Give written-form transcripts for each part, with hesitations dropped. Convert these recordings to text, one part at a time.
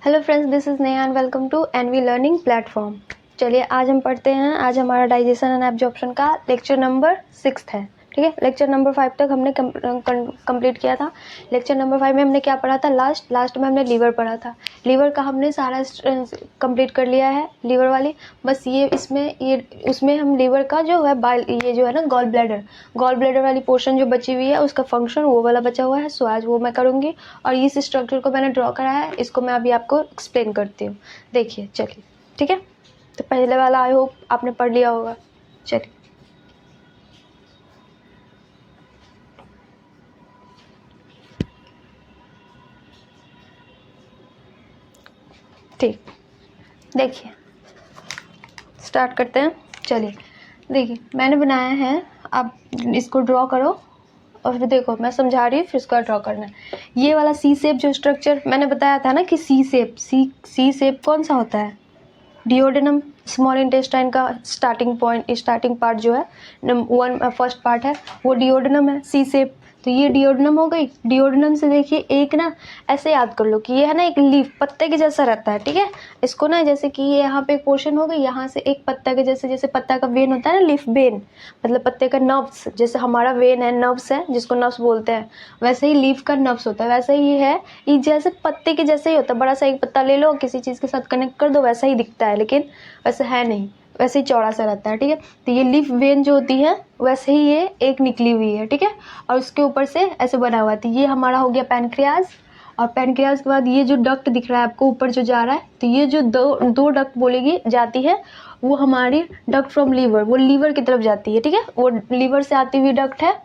Hello friends, this is Neha and welcome to NV learning platform. चलिए आज हम पढ़ते हैं। आज हमारा डाइजेशन एंड एब्जॉर्प्शन का लेक्चर नंबर 6 है। ठीक है, लेक्चर नंबर 5 तक हमने कंप्लीट किया था। लेक्चर नंबर 5 में हमने क्या पढ़ा था? लास्ट में हमने लीवर पढ़ा था। लीवर का हमने सारा कंप्लीट कर लिया है, लीवर वाली। बस ये उसमें हम लीवर का जो है ये जो है ना गॉल ब्लैडर वाली पोर्शन जो बची हुई है उसका फंक्शन वो वाला बचा हुआ है। सो आज वो मैं करूँगी और इस स्ट्रक्चर को मैंने ड्रॉ करा है, इसको मैं अभी आपको एक्सप्लेन करती हूँ। देखिए चलिए, ठीक है। तो पहले वाला आई होप आपने पढ़ लिया होगा। चलिए ठीक, देखिए स्टार्ट करते हैं। चलिए देखिए मैंने बनाया है, आप इसको ड्रॉ करो और फिर देखो मैं समझा रही हूँ, फिर इसको ड्रॉ करना है। ये वाला सी शेप जो स्ट्रक्चर मैंने बताया था ना कि सी शेप कौन सा होता है? डिओडेनम, स्मॉल इंटेस्टाइन का स्टार्टिंग पार्ट जो है फर्स्ट पार्ट है वो डिओडेनम है, सी शेप। तो ये डिओडेनम हो गई। डिओडेनम से देखिए एक ना ऐसे याद कर लो कि ये है ना एक लीफ, पत्ते के जैसा रहता है। ठीक है, इसको ना जैसे कि ये यहाँ पे एक पोर्शन हो गई, यहाँ से एक पत्ता के जैसे पत्ता का वेन होता है ना, लीफ वेन मतलब पत्ते का नर्व्स, जैसे हमारा वेन है नर्व्स है जिसको नर्व्स बोलते हैं, वैसे ही लीफ का नर्व्स होता है। वैसे ही है, ये जैसे पत्ते के जैसे ही होता है। बड़ा सा एक पत्ता ले लो, किसी चीज़ के साथ कनेक्ट कर दो, वैसा ही दिखता है, लेकिन वैसे है नहीं, वैसे ही चौड़ा सा रहता है। ठीक है, तो ये लीफ वेन जो होती है वैसे ही ये एक निकली हुई है। ठीक है, और उसके ऊपर से ऐसे बना हुआ है। तो ये हमारा हो गया पैनक्रियाज, और पैनक्रियाज के बाद ये जो डक्ट दिख रहा है आपको ऊपर जो जा रहा है, तो ये जो दो डक्ट बोलेगी जाती है, वो हमारी डक्ट फ्रॉम लीवर, वो लीवर की तरफ जाती है। ठीक है, वो लीवर से आती हुई डक्ट है।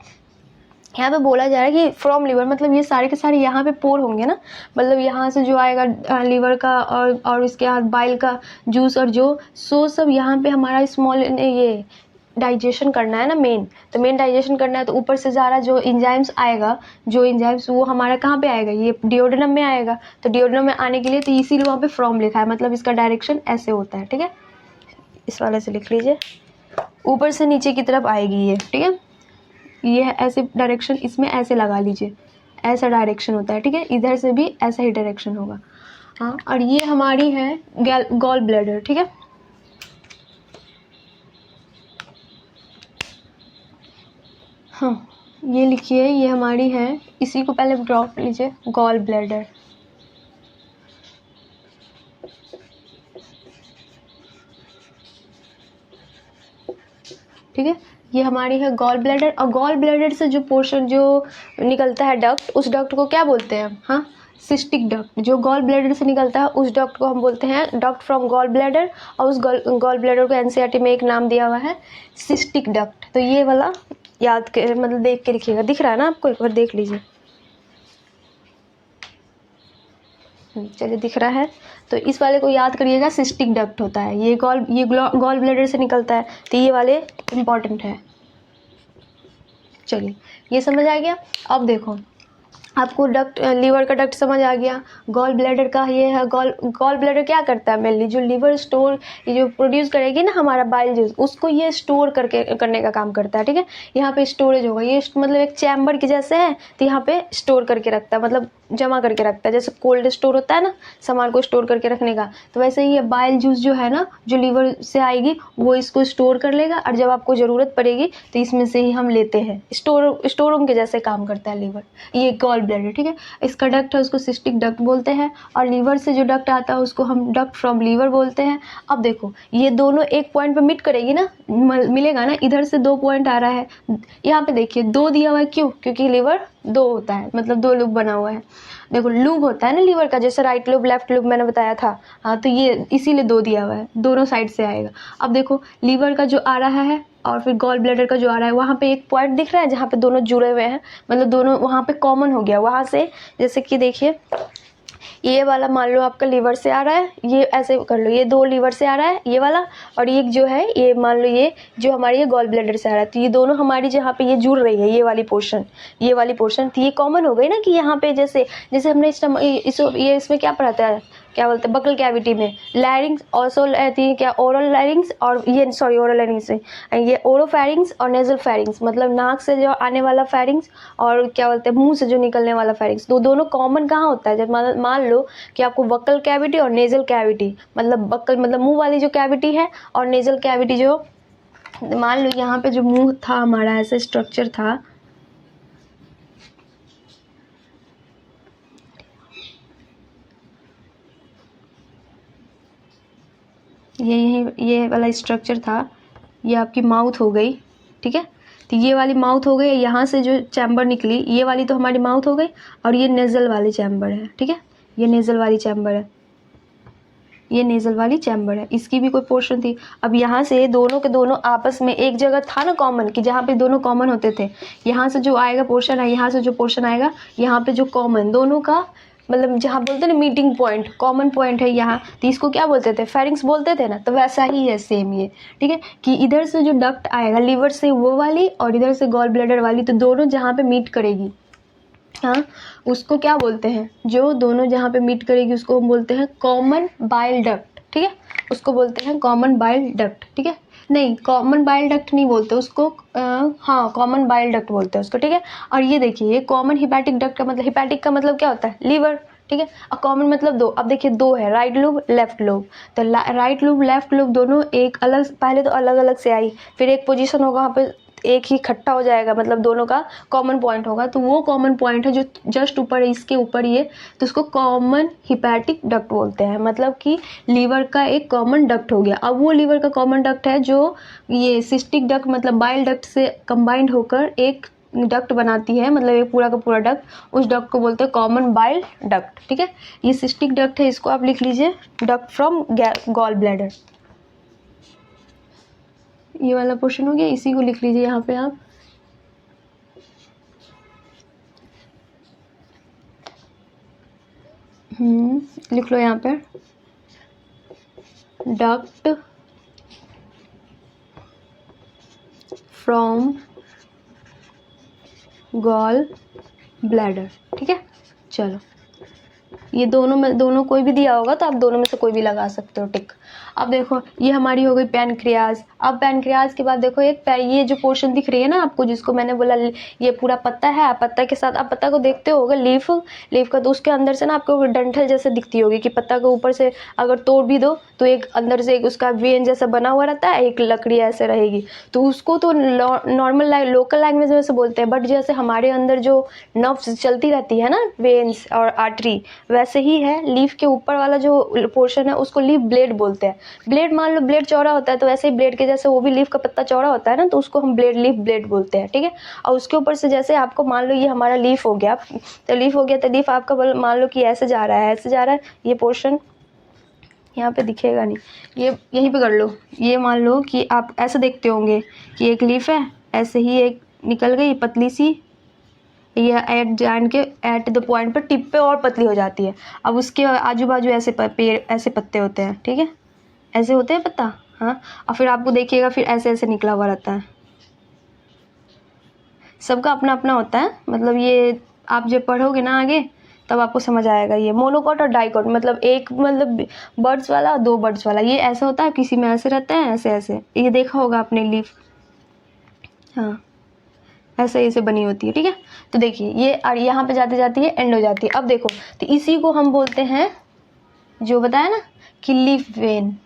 यहाँ पे बोला जा रहा है कि फ्रॉम लीवर मतलब ये सारे के सारे यहाँ पे पोर होंगे ना, मतलब यहाँ से जो आएगा लीवर का और इसके बाद बाइल का जूस और जो सब यहाँ पे हमारा स्मॉल ये डाइजेशन करना है ना मेन। तो मेन डाइजेशन करना है तो ऊपर से सारा जो इंजाइम्स आएगा, जो इंजाइम्स वो हमारा कहाँ पे आएगा? ये डिओडेनम में आएगा। तो डिओडेनम में आने के लिए तो इसीलिए वहाँ पे फ्रॉम लिखा है, मतलब इसका डायरेक्शन ऐसे होता है। ठीक है, इस वाले से लिख लीजिए, ऊपर से नीचे की तरफ आएगी ये। ठीक है, ये है ऐसे डायरेक्शन, इसमें ऐसे लगा लीजिए, ऐसा डायरेक्शन होता है। ठीक है, इधर से भी ऐसा ही डायरेक्शन होगा। हाँ, और ये हमारी है गॉल ब्लैडर। ठीक है, हाँ ये लिखिए, ये हमारी है, इसी को पहले ड्रॉ कर लीजिए, गॉल ब्लैडर। ठीक है, ये हमारी है गॉल ब्लैडर। और गॉल ब्लैडर से जो पोर्शन जो निकलता है डक्ट, उस डक्ट को क्या बोलते हैं? हाँ, सिस्टिक डक्ट। जो गॉल ब्लैडर से निकलता है उस डक्ट को हम बोलते हैं डक्ट फ्रॉम गॉल ब्लैडर, और उस गॉल ब्लैडर को एनसीईआरटी में एक नाम दिया हुआ है सिस्टिक डक्ट। तो ये वाला याद के मतलब देख के लिखिएगा, दिख रहा है ना आपको? एक बार देख लीजिए। चलिए दिख रहा है, तो इस वाले को याद करिएगा, सिस्टिक डक्ट होता है ये गॉल ब्लैडर से निकलता है, तो ये वाले इम्पॉर्टेंट है। चलिए ये समझ आ गया। अब देखो आपको डक्ट, लीवर का डक्ट समझ आ गया। गॉल ब्लैडर का ये है, गॉल ब्लैडर क्या करता है? मेनली जो लीवर स्टोर, ये जो प्रोड्यूस करेगी ना हमारा बाइल जूस, उसको ये स्टोर करने का काम करता है। ठीक है, यहाँ पे स्टोरेज होगा, ये मतलब एक चैम्बर के जैसे है, तो यहाँ पे स्टोर करके रखता है, मतलब जमा करके रखता है, जैसे कोल्ड स्टोर होता है ना सामान को स्टोर करके रखने का। तो वैसे ही ये बाइल जूस जो है ना, जो लीवर से आएगी वो इसको स्टोर कर लेगा, और जब आपको ज़रूरत पड़ेगी तो इसमें से ही हम लेते हैं। स्टोर रूम के जैसे काम करता है लीवर, ये गॉल ब्लैडर। ठीक है, इसका डक्ट है उसको सिस्टिक डक्ट बोलते हैं, और लीवर से जो डक्ट आता है उसको हम डक्ट फ्रॉम लीवर बोलते हैं। अब देखो ये दोनों एक पॉइंट पे मीट करेगी ना, मिलेगा ना, इधर से 2 पॉइंट आ रहा है, यहाँ पे देखिए 2 दिया हुआ है। क्यों? क्योंकि लीवर 2 होता है, मतलब 2 लूप बना हुआ है। देखो लूप होता है ना लीवर का, जैसे राइट लूप लेफ्ट लूप मैंने बताया था। हाँ, तो ये इसीलिए 2 दिया हुआ है, दोनों साइड से आएगा। अब देखो लीवर का जो आ रहा है और फिर गॉल ब्लैडर का जो आ रहा है, वहाँ पे एक पॉइंट दिख रहा है जहाँ पे दोनों जुड़े हुए हैं, मतलब दोनों वहाँ पे कॉमन हो गया। वहाँ से जैसे कि देखिए ये वाला मान लो आपका लीवर से आ रहा है, ये ऐसे कर लो, ये 2 लीवर से आ रहा है ये वाला, और एक जो है ये मान लो ये जो हमारी ये गॉल ब्लैडर से आ रहा है। तो ये दोनों हमारी जहाँ पे ये जुड़ रही है, ये वाली पोर्शन, तो ये कॉमन हो गई ना कि यहाँ पे जैसे हमने इसमें क्या पढ़ा था क्या बोलते हैं बकल कैविटी में, लैरिंग्स ऑल्सो रहती है क्या, ओरल लैरिंग्स और ये सॉरी ओरल लैरिंग्स से ये ओरोफैरिंग्स और नेजल फैरिंग्स, मतलब नाक से जो आने वाला फैरिंग्स और क्या बोलते हैं मुंह से जो निकलने वाला फैरिंग्स, तो दोनों कॉमन कहाँ होता है, जब मान लो कि आपको बकल कैविटी और नेजल कैविटी, मतलब बकल मतलब मुंह वाली जो कैविटी है और नेजल कैविटी जो, मान लो यहाँ पे जो मुंह था हमारा ऐसा स्ट्रक्चर था, ये वाला स्ट्रक्चर था, ये आपकी माउथ हो गई, ठीक है। तो ये वाली माउथ हो गई, यहाँ से जो चैम्बर निकली ये वाली तो हमारी माउथ हो गई, और ये नेज़ल वाली चैम्बर है, ठीक है, ये नेज़ल वाली चैम्बर है, ये नेज़ल वाली चैम्बर है, इसकी भी कोई पोर्शन थी। अब यहाँ से दोनों के दोनों आपस में एक जगह था ना कॉमन, कि जहाँ पे दोनों कॉमन होते थे, यहाँ से जो आएगा पोर्शन है, यहाँ से जो पोर्शन आएगा, यहाँ पे जो कॉमन दोनों का मतलब जहाँ बोलते हैं ना मीटिंग पॉइंट, कॉमन पॉइंट है यहाँ, तो इसको क्या बोलते थे, फेरिंग्स बोलते थे ना। तो वैसा ही है सेम ये, ठीक है, कि इधर से जो डक्ट आएगा लीवर से वो वाली, और इधर से गॉल ब्लैडर वाली, तो दोनों जहाँ पे मीट करेगी, हाँ, उसको क्या बोलते हैं, जो दोनों जहाँ पे मीट करेगी उसको हम बोलते हैं कॉमन बाइल डक्ट, ठीक है, उसको बोलते हैं कॉमन बाइल डक्ट, ठीक है। नहीं, कॉमन बाइल डक्ट नहीं बोलते उसको, हाँ कॉमन बाइल डक्ट बोलते हैं उसको, ठीक है। और ये देखिए, ये कॉमन हिपैटिक डक्ट का मतलब, हिपैटिक का मतलब क्या होता है, लीवर, ठीक है, और कॉमन मतलब दो। अब देखिए दो है, राइट लोब लेफ्ट लोब, तो राइट लोब लेफ्ट लोब दोनों एक अलग, पहले तो अलग अलग से आई, फिर एक पोजीशन होगा वहाँ पे एक ही इकट्ठा हो जाएगा, मतलब दोनों का कॉमन पॉइंट होगा, तो वो कॉमन पॉइंट है जो जस्ट ऊपर है, इसके ऊपर ये, तो उसको कॉमन हिपैटिक डक्ट बोलते हैं, मतलब कि लीवर का एक कॉमन डक्ट हो गया। अब वो लीवर का कॉमन डक्ट है जो ये सिस्टिक डक्ट मतलब बाइल डक्ट से कंबाइंड होकर एक डक्ट बनाती है, मतलब एक पूरा का पूरा डक्ट, उस डक्ट को बोलते हैं कॉमन बाइल डक्ट, ठीक है। ये सिस्टिक डक्ट है, इसको आप लिख लीजिए डक्ट फ्रॉम गॉल ब्लैडर, ये वाला पोर्शन हो गया, इसी को लिख लीजिए यहाँ पे आप, लिख लो यहाँ पे डक्ट फ्रॉम गॉल ब्लैडर, ठीक है। चलो, ये दोनों में, दोनों कोई भी दिया होगा तो आप दोनों में से कोई भी लगा सकते हो टिक। अब देखो ये हमारी हो गई पैनक्रियाज। अब पैनक्रियाज के बाद देखो एक ये जो पोर्शन दिख रही है ना आपको, जिसको मैंने बोला ये पूरा पत्ता है, आप पत्ता के साथ, आप पत्ता को देखते होगा लीफ का, तो उसके अंदर से ना आपको डंठल जैसे दिखती होगी, कि पत्ता को ऊपर से अगर तोड़ भी दो तो एक अंदर से एक उसका वेन जैसा बना हुआ रहता है, एक लकड़ी ऐसे रहेगी, तो उसको तो नॉर्मल लोकल लैंग्वेज में से बोलते हैं, बट जैसे हमारे अंदर जो नर्व्स चलती रहती है ना, वेन्स और आर्टरी, वैसे ही है लीफ के ऊपर वाला जो पोर्शन है उसको लीफ ब्लेड बोलते हैं। ब्लेड, मान लो ब्लेड चौड़ा होता है तो वैसे ही ब्लेड के जैसे वो भी लीफ का पत्ता चौड़ा होता है ना, तो उसको हम ब्लेड, लीफ ब्लेड बोलते हैं, ठीक है। और उसके ऊपर से जैसे आपको मान लो ये हमारा लीफ हो गया, तो लीफ हो गया, तो लीफ आपका मान लो कि ऐसे जा रहा है, ऐसे जा रहा है, ये पोर्शन यहाँ पे दिखेगा नहीं, ये यहीं पे कर लो, ये मान लो कि आप ऐसे देखते होंगे कि एक लीफ है, ऐसे ही एक निकल गई पतली सी, ये एट द पॉइंट पर टिप पे और पतली हो जाती है। अब उसके आजू बाजू ऐसे पेड़, ऐसे पत्ते होते हैं, ठीक है, ऐसे होते हैं पत्ता, हाँ। और फिर आपको देखिएगा फिर ऐसे ऐसे निकला हुआ रहता है, सबका अपना अपना होता है, मतलब ये आप जब पढ़ोगे ना आगे तब आपको समझ आएगा। ये मोनोकॉट और डाइकॉट, मतलब एक मतलब बर्ड्स वाला, दो बर्ड्स वाला, ये ऐसा होता है, किसी में ऐसे रहता है, ऐसे ऐसे, ये देखा होगा आपने लीफ, हाँ ऐसे ऐसे बनी होती है, ठीक है। तो देखिए ये, और यहाँ पे जाते जाती है एंड हो जाती है। अब देखो, तो इसी को हम बोलते हैं, जो बताया ना कि लीफ वेन,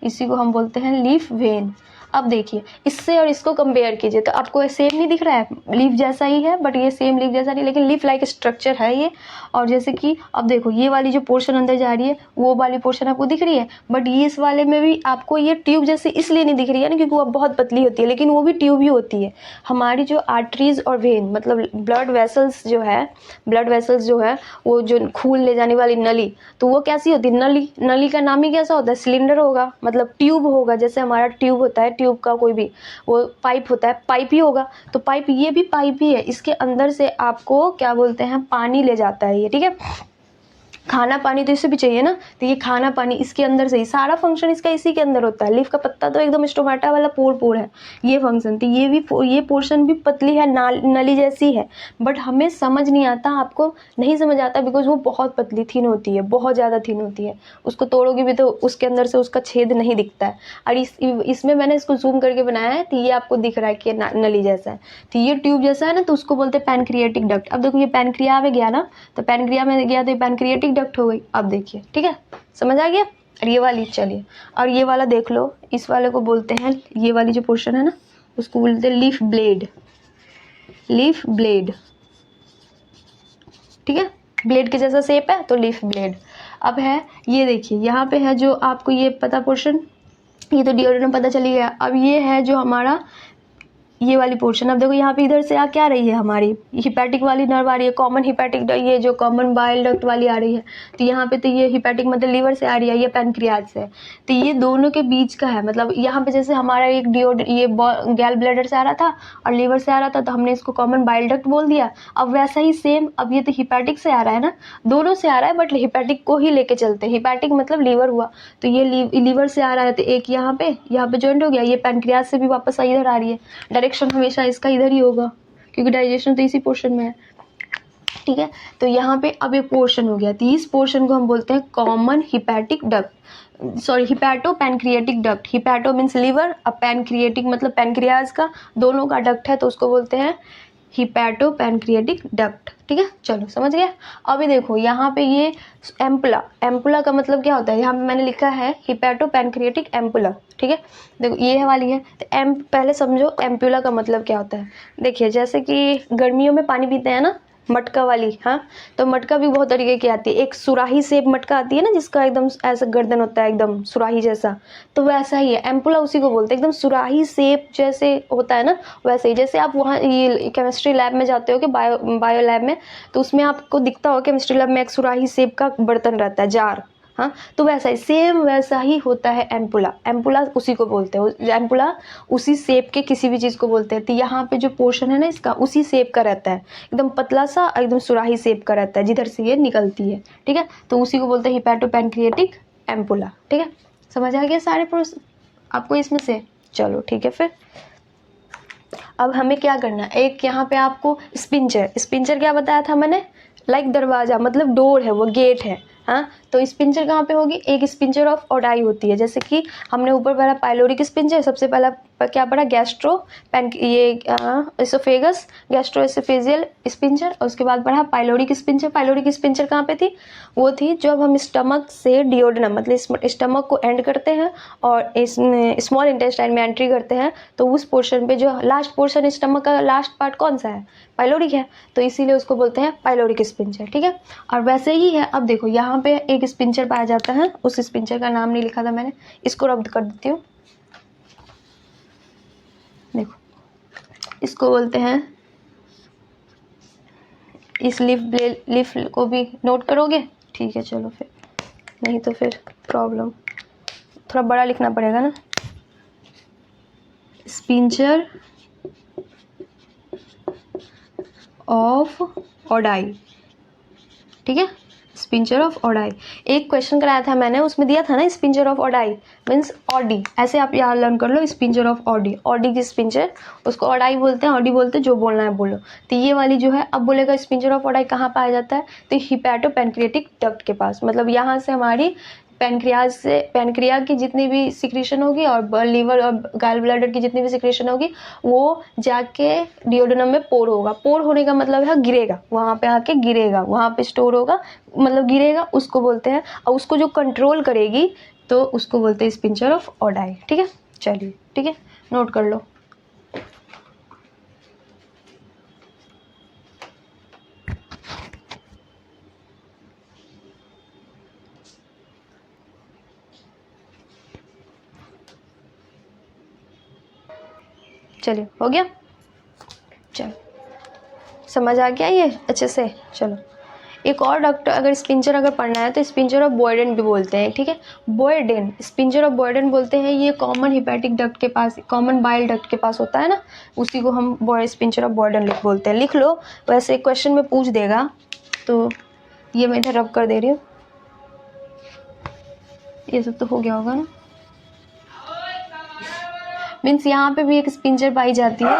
इसी को हम बोलते हैं लीफ वेन। अब देखिए इससे और इसको कंपेयर कीजिए, तो आपको सेम नहीं दिख रहा है, लीफ जैसा ही है, बट ये सेम लीफ जैसा नहीं, लेकिन लीफ लाइक स्ट्रक्चर है ये। और जैसे कि अब देखो ये वाली जो पोर्शन अंदर जा रही है, वो वाली पोर्शन आपको दिख रही है, बट ये इस वाले में भी आपको ये ट्यूब जैसे इसलिए नहीं दिख रही है ना, क्योंकि वो बहुत पतली होती है, लेकिन वो भी ट्यूब ही होती है। हमारी जो आर्टरीज और वेन, मतलब ब्लड वेसल्स जो है, ब्लड वेसल्स जो है, वो जो खून ले जाने वाली नली, तो वो कैसी होती है, नली, नली का नाम ही कैसा होता है, सिलेंडर होगा, मतलब ट्यूब होगा, जैसे हमारा ट्यूब होता है, ट्यूब का कोई भी वो पाइप होता है, पाइप ही होगा, तो पाइप, ये भी पाइप ही है, इसके अंदर से आपको क्या बोलते हैं, पानी ले जाता है ये, ठीक है। खाना पानी तो इसे भी चाहिए ना, तो ये खाना पानी इसके अंदर से ही सारा फंक्शन इसका इसी के अंदर होता है। लीफ का पत्ता तो एकदम स्टोमेटा वाला पोर है ये फंक्शन, तो ये पोर्शन भी पतली है, नली जैसी है, बट हमें समझ नहीं आता, आपको नहीं समझ आता बिकॉज वो बहुत पतली थिन होती है, बहुत ज़्यादा थिन होती है। उसको तोड़ोगे भी तो उसके अंदर से उसका छेद नहीं दिखता है। और इसमें मैंने इसको जूम करके बनाया है, तो ये आपको दिख रहा है कि नली जैसा है, तो ये ट्यूब जैसा है ना, तो उसको बोलते हैं पैनक्रियाटिक डक्ट। अब देखो ये पैनक्रिया में गया ना, तो पैनक्रिया में गया तो ये पैनक्रियाटिक डक्ट हो गई। अब देखिए, ठीक है, समझ आ गया। और ये वाली चलिए, और ये वाला देख लो, इस वाले को बोलते हैं, ये वाली जो पोर्शन है ना उसको बोलते हैं लीफ ब्लेड। लीफ ब्लेड, ठीक है, ब्लेड के जैसा शेप है तो लीफ ब्लेड। अब है ये देखिए, यहाँ पे है जो आपको ये पता पोर्शन, ये तो डिओड्रेनम पता चली गया। अब ये है जो हमारा ये वाली पोर्शन। अब देखो यहाँ पे इधर से आ क्या रही है, हमारी हिपैटिक वाली नर्व आ रही है, कॉमन हिपैटिक, ये जो कॉमन बाइल डक्ट वाली आ रही है, तो यहाँ पे तो ये हिपैटिक मतलब लीवर से आ रही है, ये पैनक्रियाज से। तो ये दोनों के बीच का है, मतलब यहाँ पे जैसे हमारा एक ये गैल ब्लैडर से आ रहा था और लीवर से आ रहा था, तो हमने इसको कॉमन बाइल डक्ट बोल दिया। अब वैसा ही सेम, अब ये तो हिपैटिक से आ रहा है ना, दोनों से आ रहा है, बट हिपैटिक को ही लेके चलते हैं। हिपैटिक मतलब लीवर हुआ, तो ये लीवर से आ रहा है, तो एक यहाँ पे ज्वाइंट हो गया, ये पैनक्रियाज से भी वापस इधर आ रही है। डायरेक्शन हमेशा इसका इधर ही होगा क्योंकि डाइजेशन तो इसी पोर्शन में है, ठीक है। तो यहाँ पे अब एक पोर्शन हो गया, तो इस पोर्शन को हम बोलते हैं common hepatic duct, sorry hepato pancreatic duct. Hepato means liver, अब पैनक्रियाटिक मतलब पैनक्रियाज का, दोनों का डक्ट है, तो उसको बोलते हैं हिपैटो पैनक्रियाटिक डक्ट, ठीक है। चलो समझ गया। अभी देखो यहाँ पे ये एम्पुला, एम्पुला का मतलब क्या होता है, यहाँ पे मैंने लिखा है हिपैटो पैनक्रियाटिक एम्पुला, ठीक है। देखो ये है वाली है, तो पहले समझो एम्पुला का मतलब क्या होता है। देखिए जैसे कि गर्मियों में पानी पीते हैं ना, मटका वाली, हाँ, तो मटका भी बहुत तरीके की आती है। एक सुराही शेप मटका आती है ना, जिसका एकदम ऐसा गर्दन होता है एकदम सुराही जैसा, तो वैसा ही है एम्पुला, उसी को बोलते हैं। एकदम सुराही शेप जैसे होता है ना, वैसे ही। जैसे आप वहाँ ये केमिस्ट्री लैब में जाते हो कि बायो लैब में, तो उसमें आपको दिखता हो केमिस्ट्री लैब में एक सुराही शेप का बर्तन रहता है, जार, हाँ, तो वैसा ही सेम वैसा ही होता है एम्पुला। एम्पुला उसी को बोलते हैं, एम्पुला उसी शेप के किसी भी चीज़ को बोलते हैं। तो यहाँ पे जो पोर्शन है ना इसका उसी शेप का रहता है, एकदम पतला सा, एकदम सुराही शेप का रहता है, जिधर से ये निकलती है, ठीक है। तो उसी को बोलते हैं हिपैटो पैनक्रियाटिक एम्पुला, ठीक है। समझ आ गया सारे प्रोसेस आपको इसमें से। चलो ठीक है, फिर अब हमें क्या करना है, एक यहाँ पे आपको स्पिंचर, स्पिंचर क्या बताया था मैंने, लाइक दरवाजा, मतलब डोर है, वो गेट है, हाँ। तो स्पिंचर कहाँ पे होगी, एक स्पिंचर ऑफ ओडाई होती है। जैसे कि हमने ऊपर पढ़ा पाइलोरिक स्पिंचर, सबसे पहला क्या पढ़ा, गैस्ट्रो ये एसोफेगस गैस्ट्रो एसोफेजियल स्पिंचर, और उसके बाद पढ़ा पाइलोरिक स्पिंचर। पाइलोरिक स्पिंचर कहाँ पे थी, वो थी जब हम स्टमक से डिओडेनम मतलब स्टमक को एंड करते हैं और स्मॉल इंटेस्टाइन में एंट्री करते हैं, तो उस पोर्शन पे जो लास्ट पोर्शन स्टमक का लास्ट पार्ट कौन सा है, पाइलोरिक है, तो इसीलिए उसको बोलते हैं पाइलोरिक स्पिंचर, ठीक है। और वैसे ही है, अब देखो यहाँ पे एक स्पिंचर पाया जाता है, उस स्पिंचर का नाम नहीं लिखा था मैंने, इसको रब्द कर देती हूँ। देखो इसको बोलते हैं, इस लीफ को भी नोट करोगे, ठीक है। चलो फिर, नहीं तो फिर प्रॉब्लम, थोड़ा बड़ा लिखना पड़ेगा ना, स्पिंचर ऑफ ओडाई, ठीक है, स्पिंचर ऑफ ओडाई। एक क्वेश्चन कराया था मैंने, उसमें दिया था ना sphincter of Oddi means Audi, ऐसे आप याद लर्न कर लो, स्पिंचर ऑफ ऑडी, ऑडी की स्पिंचर, उसको ओडाई बोलते हैं, ऑडी बोलते हैं, जो बोलना है बोलो। तो ये वाली जो है, अब बोलेगा स्पिंचर ऑफ ओडाई कहाँ पाया जाता है, तो हिपैटो पैनक्रियाटिक डक्ट के पास, मतलब यहाँ से हमारी पैनक्रिया की जितनी भी सिक्रीशन होगी और लीवर और गॉल ब्लैडर की जितनी भी सिक्रीशन होगी, वो जाके डिओडेनम में पोर होगा। पोर होने का मतलब है गिरेगा, वहाँ पे आके गिरेगा, वहाँ पे स्टोर होगा, मतलब गिरेगा, उसको बोलते हैं। और उसको जो कंट्रोल करेगी तो उसको बोलते हैं स्पिंचर ऑफ ओडाई, ठीक है। चलिए ठीक है, नोट कर लो। चलिए हो गया, चलो समझ आ गया ये अच्छे से। चलो एक और डक्ट, अगर स्पिंचर अगर पढ़ना है तो स्पिंचर ऑफ बॉयडेन भी बोलते हैं, ठीक है। बॉयडेन, स्पिंचर ऑफ बॉयडेन बोलते हैं, ये कॉमन हिपैटिक डक्ट के पास, कॉमन बाइल डक्ट के पास होता है ना, उसी को हम स्पिंचर ऑफ बॉयडेन बोलते हैं। लिख लो, वैसे क्वेश्चन में पूछ देगा, तो ये मैं इधर रब कर दे रही हूँ। ये सब तो हो गया होगा ना। मीन्स यहाँ पे भी एक स्पिंचर पाई जाती है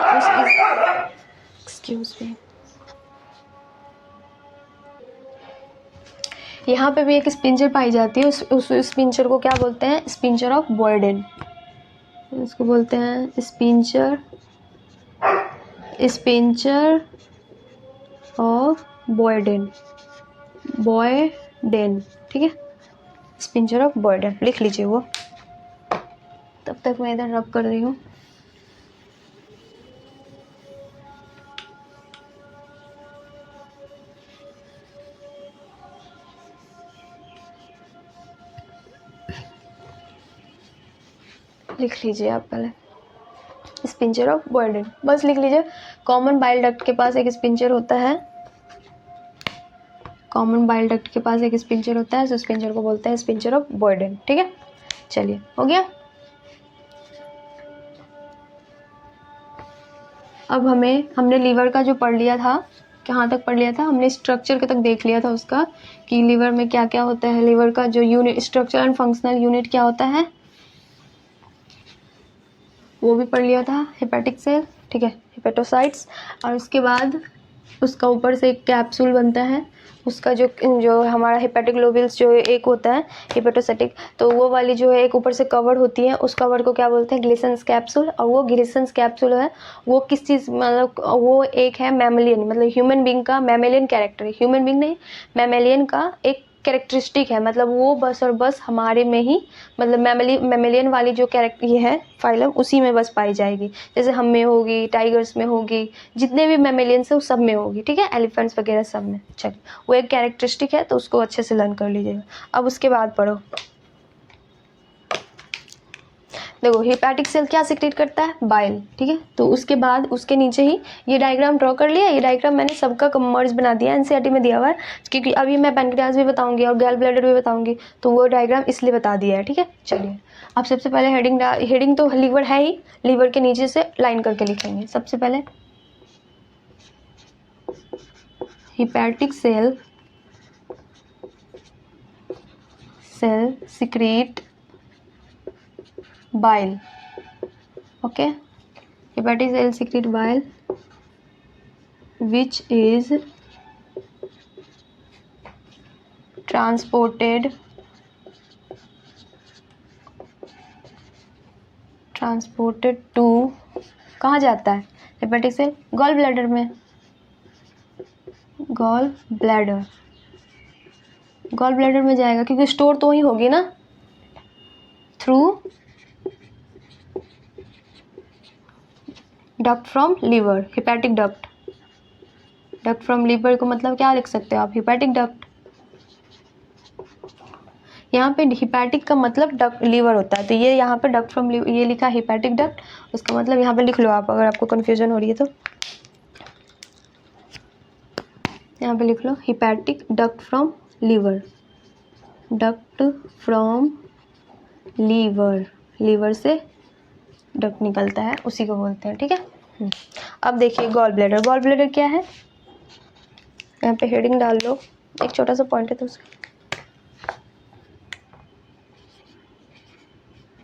एक्सक्यूज मी, यहाँ पे भी एक स्पिंचर पाई जाती है। उस स्पिंचर को क्या बोलते हैं? Sphincter of Boyden. इसको बोलते हैं स्पिंचर ऑफ बॉयडेन, ठीक है, स्पिंचर ऑफ बॉयडेन लिख लीजिए वो। तब तक मैं इधर रब कर रही हूँ। लिख लीजिए आप पहले स्पिंचर ऑफ बॉयडेन, बस लिख लीजिए। कॉमन बाइल डक्ट के पास एक स्पिंचर होता है, कॉमन बाइल डक्ट के पास एक स्पिंचर होता है, उस स्पिंचर को बोलते हैं स्पिंचर ऑफ बॉयडेन। ठीक है, चलिए हो गया। अब हमने लीवर का जो पढ़ लिया था, कहाँ तक पढ़ लिया था हमने? स्ट्रक्चर के तक देख लिया था उसका कि लीवर में क्या क्या होता है। लीवर का जो unit, structure and functional unit क्या होता है वो भी पढ़ लिया था। हेपेटिक सेल, ठीक है, हेपेटोसाइट्स। और उसके बाद उसका ऊपर से एक कैप्सूल बनता है, उसका जो हमारा हेपेटिक लोब्यूल्स जो एक होता है हेपेटोसाइटिक, तो वो वाली जो है एक ऊपर से कवर होती है, उस कवर को क्या बोलते हैं? Glisson's capsule. और वो ग्लिसन्स कैप्सूल है वो किस चीज़, मतलब वो एक है मैमेलियन, मतलब ह्यूमन बींग का मैमेलियन कैरेक्टर है, ह्यूमन बींग नहीं, मैमेलियन का एक कैरेक्टरिस्टिक है। मतलब वो बस और बस हमारे में ही, मतलब मैमेलियन वाली जो कैरेक्टर ये है फाइलम, उसी में बस पाई जाएगी। जैसे हम में होगी, टाइगर्स में होगी, जितने भी मैमेलियंस है वो सब में होगी। ठीक है, एलिफेंट्स वगैरह सब में। चलिए, वो एक कैरेक्टरिस्टिक है, तो उसको अच्छे से लर्न कर लीजिएगा। अब उसके बाद पढ़ो, देखो हेपेटिक सेल क्या सिक्रेट करता है? बाइल। ठीक है, तो उसके बाद उसके नीचे ही ये डायग्राम ड्रॉ कर लिया। ये डायग्राम मैंने सबका मर्ज बना दिया, एनसीईआरटी में दिया हुआ है, क्योंकि अभी मैं पैनक्रियाज भी बताऊंगी और गैल ब्लैडर भी बताऊंगी, तो वो डायग्राम इसलिए बता दिया है। ठीक है, चलिए अब सबसे पहले हेडिंग तो लीवर है ही, लीवर के नीचे से लाइन करके लिखेंगे। सबसे पहले hepatic cell secrete bile. Okay, hepatic cell secrete bile which is transported to, कहाँ जाता है हेपेटिक सेल? गॉल ब्लैडर में, गॉल ब्लैडर में जाएगा, क्योंकि स्टोर तो ही होगी ना through duct from liver, hepatic duct from liver को मतलब क्या लिख सकते हो आप? Hepatic duct. यहाँ पे हेपेटिक का मतलब डक्ट लीवर होता है, तो ये यहाँ पे डक्ट फ्रॉम लीवर ये लिखा हेपेटिक डक्ट, उसका मतलब यहाँ पे लिख लो आप, अगर आपको कन्फ्यूजन हो रही है तो यहाँ पे लिख लो hepatic duct from liver, duct from liver से डक्ट निकलता है, उसी को बोलते हैं। ठीक है, अब देखिए गॉल ब्लैडर क्या है? यहाँ पे हेडिंग डाल लो, एक छोटा सा पॉइंट है तो उसका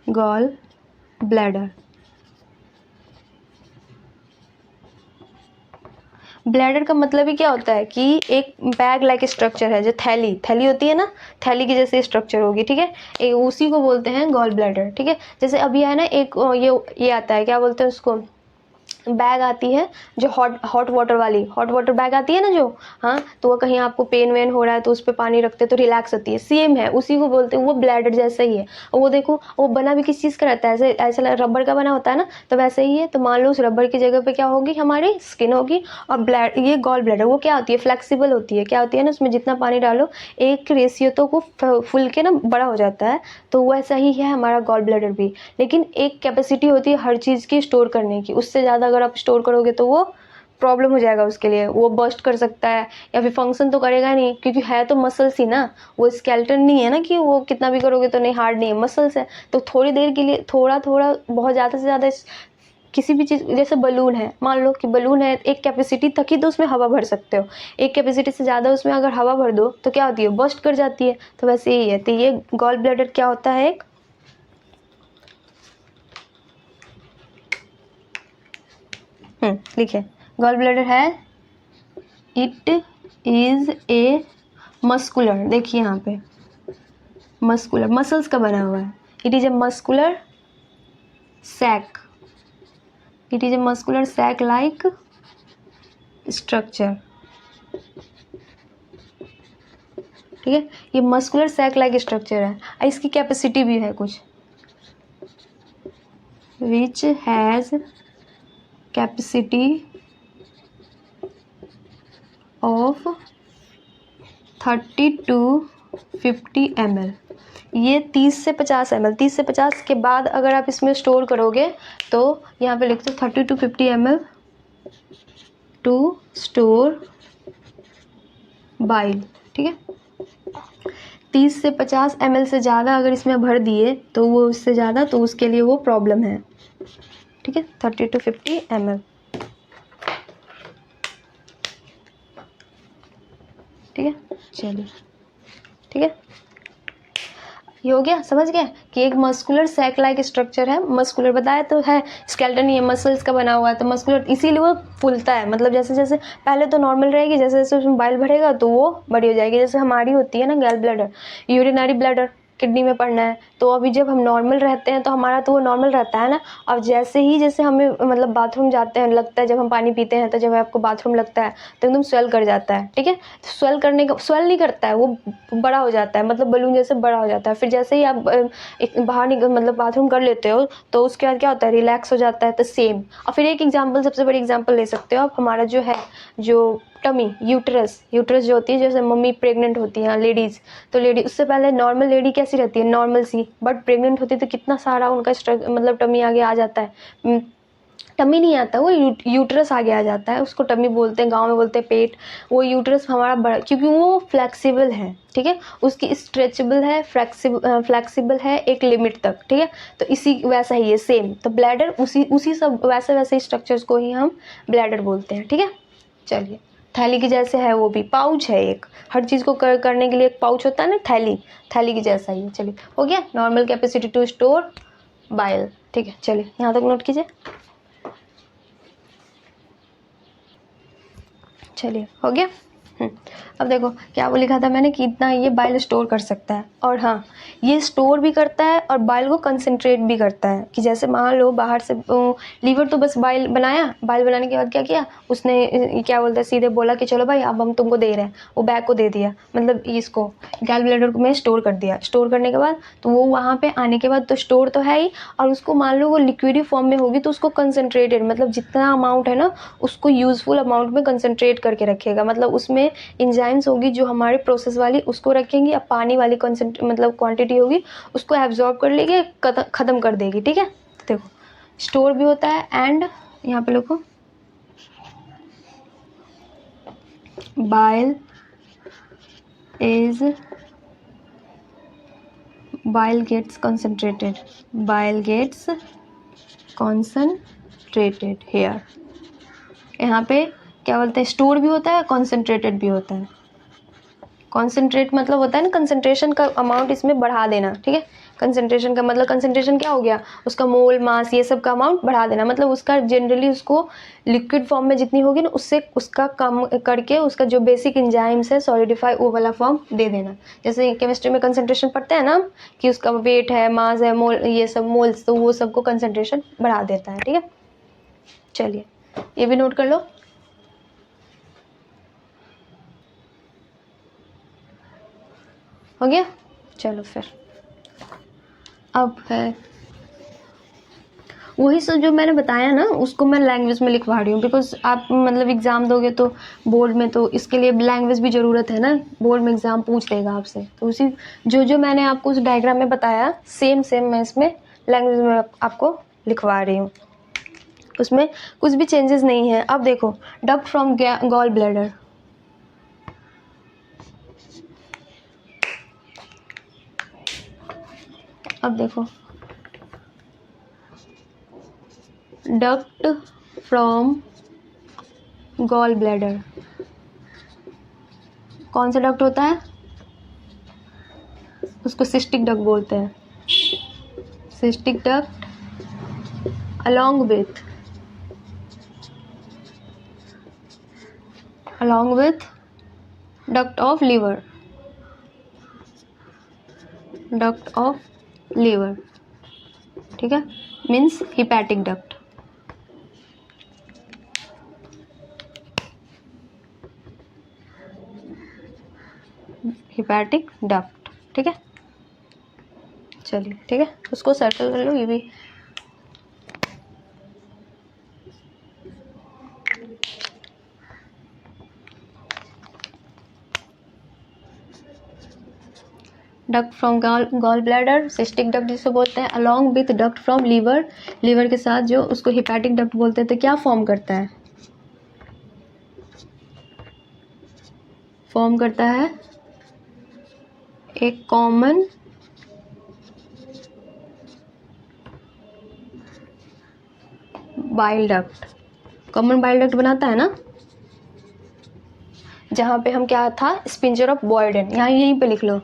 गॉल ब्लैडर। ब्लैडर का मतलब ही क्या होता है कि एक बैग लाइक स्ट्रक्चर है, जो थैली होती है ना, थैली की जैसे स्ट्रक्चर होगी। ठीक है, उसी को बोलते हैं गॉल ब्लैडर। ठीक है, जैसे अभी है ना एक ये आता है, क्या बोलते हैं उसको, बैग आती है जो हॉट वाटर बैग आती है ना जो, हाँ, तो वो कहीं आपको पेन वेन हो रहा है तो उस पर पानी रखते तो रिलैक्स होती है, सेम है, उसी को बोलते हैं, वो ब्लैडर जैसा ही है। और वो देखो वो बना भी किस चीज़ का रहता है? ऐसा रबर का बना होता है ना, तो वैसे ही है। तो मान लो उस रबर की जगह पे क्या होगी? हमारी स्किन होगी। और ये गॉल ब्लैडर वो क्या होती है? फ्लेक्सिबल होती है। क्या होती है ना, उसमें जितना पानी डालो एक रेशियो तो वो फूल के ना बड़ा हो जाता है, तो वैसा ही है हमारा गॉल ब्लैडर भी। लेकिन एक कैपेसिटी होती है हर चीज़ की स्टोर करने की, उससे ज़्यादा अगर आप स्टोर करोगे तो वो प्रॉब्लम हो जाएगा उसके लिए, वो बर्स्ट कर सकता है या फिर फंक्शन तो करेगा नहीं, क्योंकि है तो मसल्स ही ना, वो स्केलेटन नहीं है ना कि वो कितना भी करोगे तो नहीं, हार्ड नहीं है, मसल्स है। तो थोड़ी देर के लिए थोड़ा बहुत ज़्यादा से ज़्यादा किसी भी चीज़, जैसे बलून है, मान लो कि बलून है, एक कैपेसिटी तक ही तो उसमें हवा भर सकते हो, एक कैपेसिटी से ज़्यादा उसमें अगर हवा भर दो तो क्या होती है, बर्स्ट कर जाती है। तो वैसे यही है। तो ये गॉल ब्लैडर क्या होता है, एक लिखे, गॉल ब्लैडर है, इट इज़ ए मस्कुलर, देखिए यहाँ पे मस्कुलर, मसल्स का बना हुआ है। It is a muscular sac, it is a muscular sac like structure. ठीक है, ये मस्कुलर सैक लाइक स्ट्रक्चर है। इसकी कैपेसिटी भी है कुछ, which has capacity of 30 to 50 ml। ये 30 से 50 ml, 30 से 50 के बाद अगर आप इसमें स्टोर करोगे तो यहाँ पे लिख दो 30 to 50 ml to store bile. ठीक है, 30 से 50 ml से ज़्यादा अगर इसमें भर दिए तो वो उससे ज़्यादा, तो उसके लिए वो प्रॉब्लम है। ठीक है, 30 to 50 ml। ठीक है, चलिए, ठीक है, ये हो गया, समझ गया कि एक मस्कुलर सैक लाइक स्ट्रक्चर है। मस्कुलर बताया तो है, स्केलेटन ये मसल्स का बना हुआ है, तो मस्कुलर इसीलिए वो फूलता है। मतलब जैसे जैसे पहले तो नॉर्मल रहेगी, जैसे जैसे उसमें बाइल भरेगा तो वो बड़ी हो जाएगी। जैसे हमारी होती है ना गैल ब्लैडर, यूरिनरी ब्लैडर, किडनी में पड़ना है, तो अभी जब हम नॉर्मल रहते हैं तो हमारा तो वो नॉर्मल रहता है ना। और जैसे ही जैसे हमें मतलब बाथरूम जाते हैं, लगता है जब हम पानी पीते हैं तो जब आपको बाथरूम लगता है तो एकदम स्वेल कर जाता है। ठीक है, तो स्वेल करने का, स्वेल नहीं करता है, वो बड़ा हो जाता है, मतलब बलून जैसे बड़ा हो जाता है। फिर जैसे ही आप एक बाहर निकल मतलब बाथरूम कर लेते हो तो उसके बाद क्या होता है, रिलैक्स हो जाता है। तो सेम। और फिर एक एग्जाम्पल, सबसे बड़ी एग्जाम्पल ले सकते हो आप, हमारा जो है जो टमी, यूट्रस, यूट्रस जो होती है, जैसे मम्मी प्रेग्नेंट होती है लेडीज़, तो लेडी उससे पहले नॉर्मल लेडी कैसी रहती है, नॉर्मल सी, बट प्रेग्नेंट होती है तो कितना सारा उनका मतलब टमी आगे आ जाता है। टमी नहीं आता, वो यूट्रस आगे आ जाता है, उसको टमी बोलते हैं, गांव में बोलते हैं पेट। वो यूट्रस हमारा बड़ा, क्योंकि वो फ्लेक्सिबल है। ठीक है, उसकी स्ट्रेचेबल है, फ्लेक्सिबल है एक लिमिट तक। ठीक है, तो इसी वैसा ही है सेम। तो ब्लैडर उसी उसी सब वैसे वैसे स्ट्रक्चर्स को ही हम ब्लैडर बोलते हैं। ठीक है, चलिए, थैली की जैसे है, वो भी पाउच है एक, हर चीज़ को करने के लिए एक पाउच होता है ना, थैली, थैली की जैसा ही है। चलिए, हो गया, normal capacity to store bile. ठीक है, चलिए यहाँ तक नोट कीजिए। चलिए, हो गया। अब देखो क्या वो लिखा था मैंने कि इतना ये बाइल स्टोर कर सकता है। और हाँ, ये स्टोर भी करता है और बाइल को कंसंट्रेट भी करता है। कि जैसे मान लो बाहर से लीवर तो बस बाइल बनाया, बाइल बनाने के बाद क्या किया उसने, क्या बोलते हैं, सीधे बोला कि चलो भाई अब हम तुमको दे रहे हैं, वो बैग को दे दिया, मतलब इसको गैल ब्लैडर में स्टोर कर दिया। स्टोर करने के बाद तो वो वहाँ पे आने के बाद तो स्टोर तो है ही, और उसको मान लो वो लिक्विडी फॉर्म में होगी तो उसको कंसंट्रेटेड, मतलब जितना अमाउंट है ना उसको यूजफुल अमाउंट में कंसंट्रेट करके रखेगा। मतलब उसमें इंजाइम्स होगी जो हमारे प्रोसेस वाली, उसको रखेंगी। अब पानी वाली मतलब क्वांटिटी होगी उसको एब्जॉर्ब कर लेगी, ख़त्म कर देगी। ठीक है, देखो स्टोर भी होता है एंड यहाँ पे लिखो bile is, bile gets concentrated, bile gets concentrated here. यहाँ पे क्या बोलते हैं, स्टोर भी होता है, कंसंट्रेटेड भी होता है। कॉन्सेंट्रेट मतलब होता है ना कंसंट्रेशन का अमाउंट इसमें बढ़ा देना। ठीक है, कंसंट्रेशन का मतलब, कंसंट्रेशन क्या हो गया, उसका मोल मास ये सब का अमाउंट बढ़ा देना। मतलब उसका जनरली उसको लिक्विड फॉर्म में जितनी होगी ना उससे उसका कम करके उसका जो बेसिक एंजाइम्स है सॉलिडिफाई वो वाला फॉर्म दे देना। जैसे केमिस्ट्री में कंसंट्रेशन पढ़ते हैं ना कि उसका वेट है, मास है, मोल, ये सब मोल्स, तो वो सबको कंसंट्रेशन बढ़ा देता है। ठीक है, चलिए ये भी नोट कर लो। हो गया, चलो फिर अब है वही सब जो मैंने बताया ना, उसको मैं लैंग्वेज में लिखवा रही हूँ। बिकॉज आप मतलब एग्ज़ाम दोगे तो बोर्ड में, तो इसके लिए लैंग्वेज भी ज़रूरत है ना, बोर्ड में एग्ज़ाम पूछ लेगा आपसे। तो उसी जो मैंने आपको उस डायग्राम में बताया सेम मैं इसमें लैंग्वेज में आपको लिखवा रही हूँ। उसमें कुछ भी चेंजेस नहीं है। अब देखो, डक्ट फ्रॉम गॉल ब्लैडर, अब देखो डक्ट फ्रॉम गॉल ब्लैडर। कौन सा डक्ट होता है? उसको सिस्टिक डक्ट बोलते हैं। Cystic duct along with duct of liver, ठीक है, means hepatic duct. Hepatic duct, ठीक है। चलिए ठीक है, उसको सर्कल कर लो। ये भी duct from gall bladder, cystic duct जिसे बोलते हैं, along with duct from liver, liver के साथ जो उसको हिपैटिक डक्ट बोलते हैं। तो क्या फॉर्म करता है? फॉर्म करता है एक common bile duct. Common bile duct बनाता है ना, जहाँ पे हम क्या था, स्पिंजर ऑफ बॉयडेन, यहाँ यहीं पे लिख लो,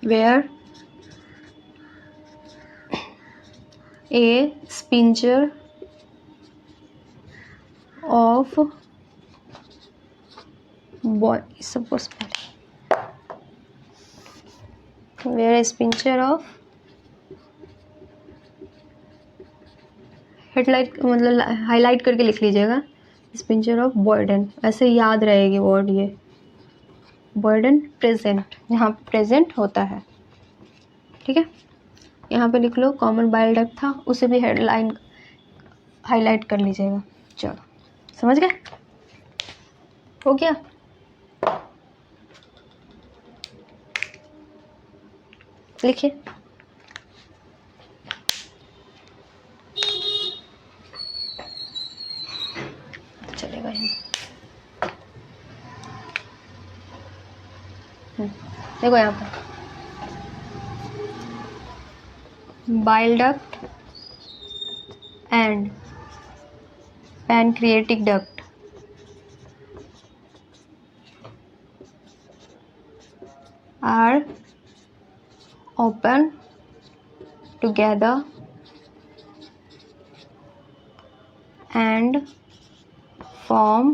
where a sphincter of suppose where a sphincter of, headlight मतलब हाईलाइट करके लिख लीजिएगा, स्पिंजर ऑफ बॉयडेन, ऐसे याद रहेगी वर्ड ये, बॉयडेन प्रेजेंट, यहाँ प्रेजेंट होता है, ठीक है। यहाँ पे लिख लो कॉमन बाइल डक्ट था, उसे भी हेडलाइन हाईलाइट कर लीजिएगा। चलो समझ गए? हो गया? लिखिए। चलेगा ही। देखो यहाँ पर bile duct and pancreatic duct are open together and form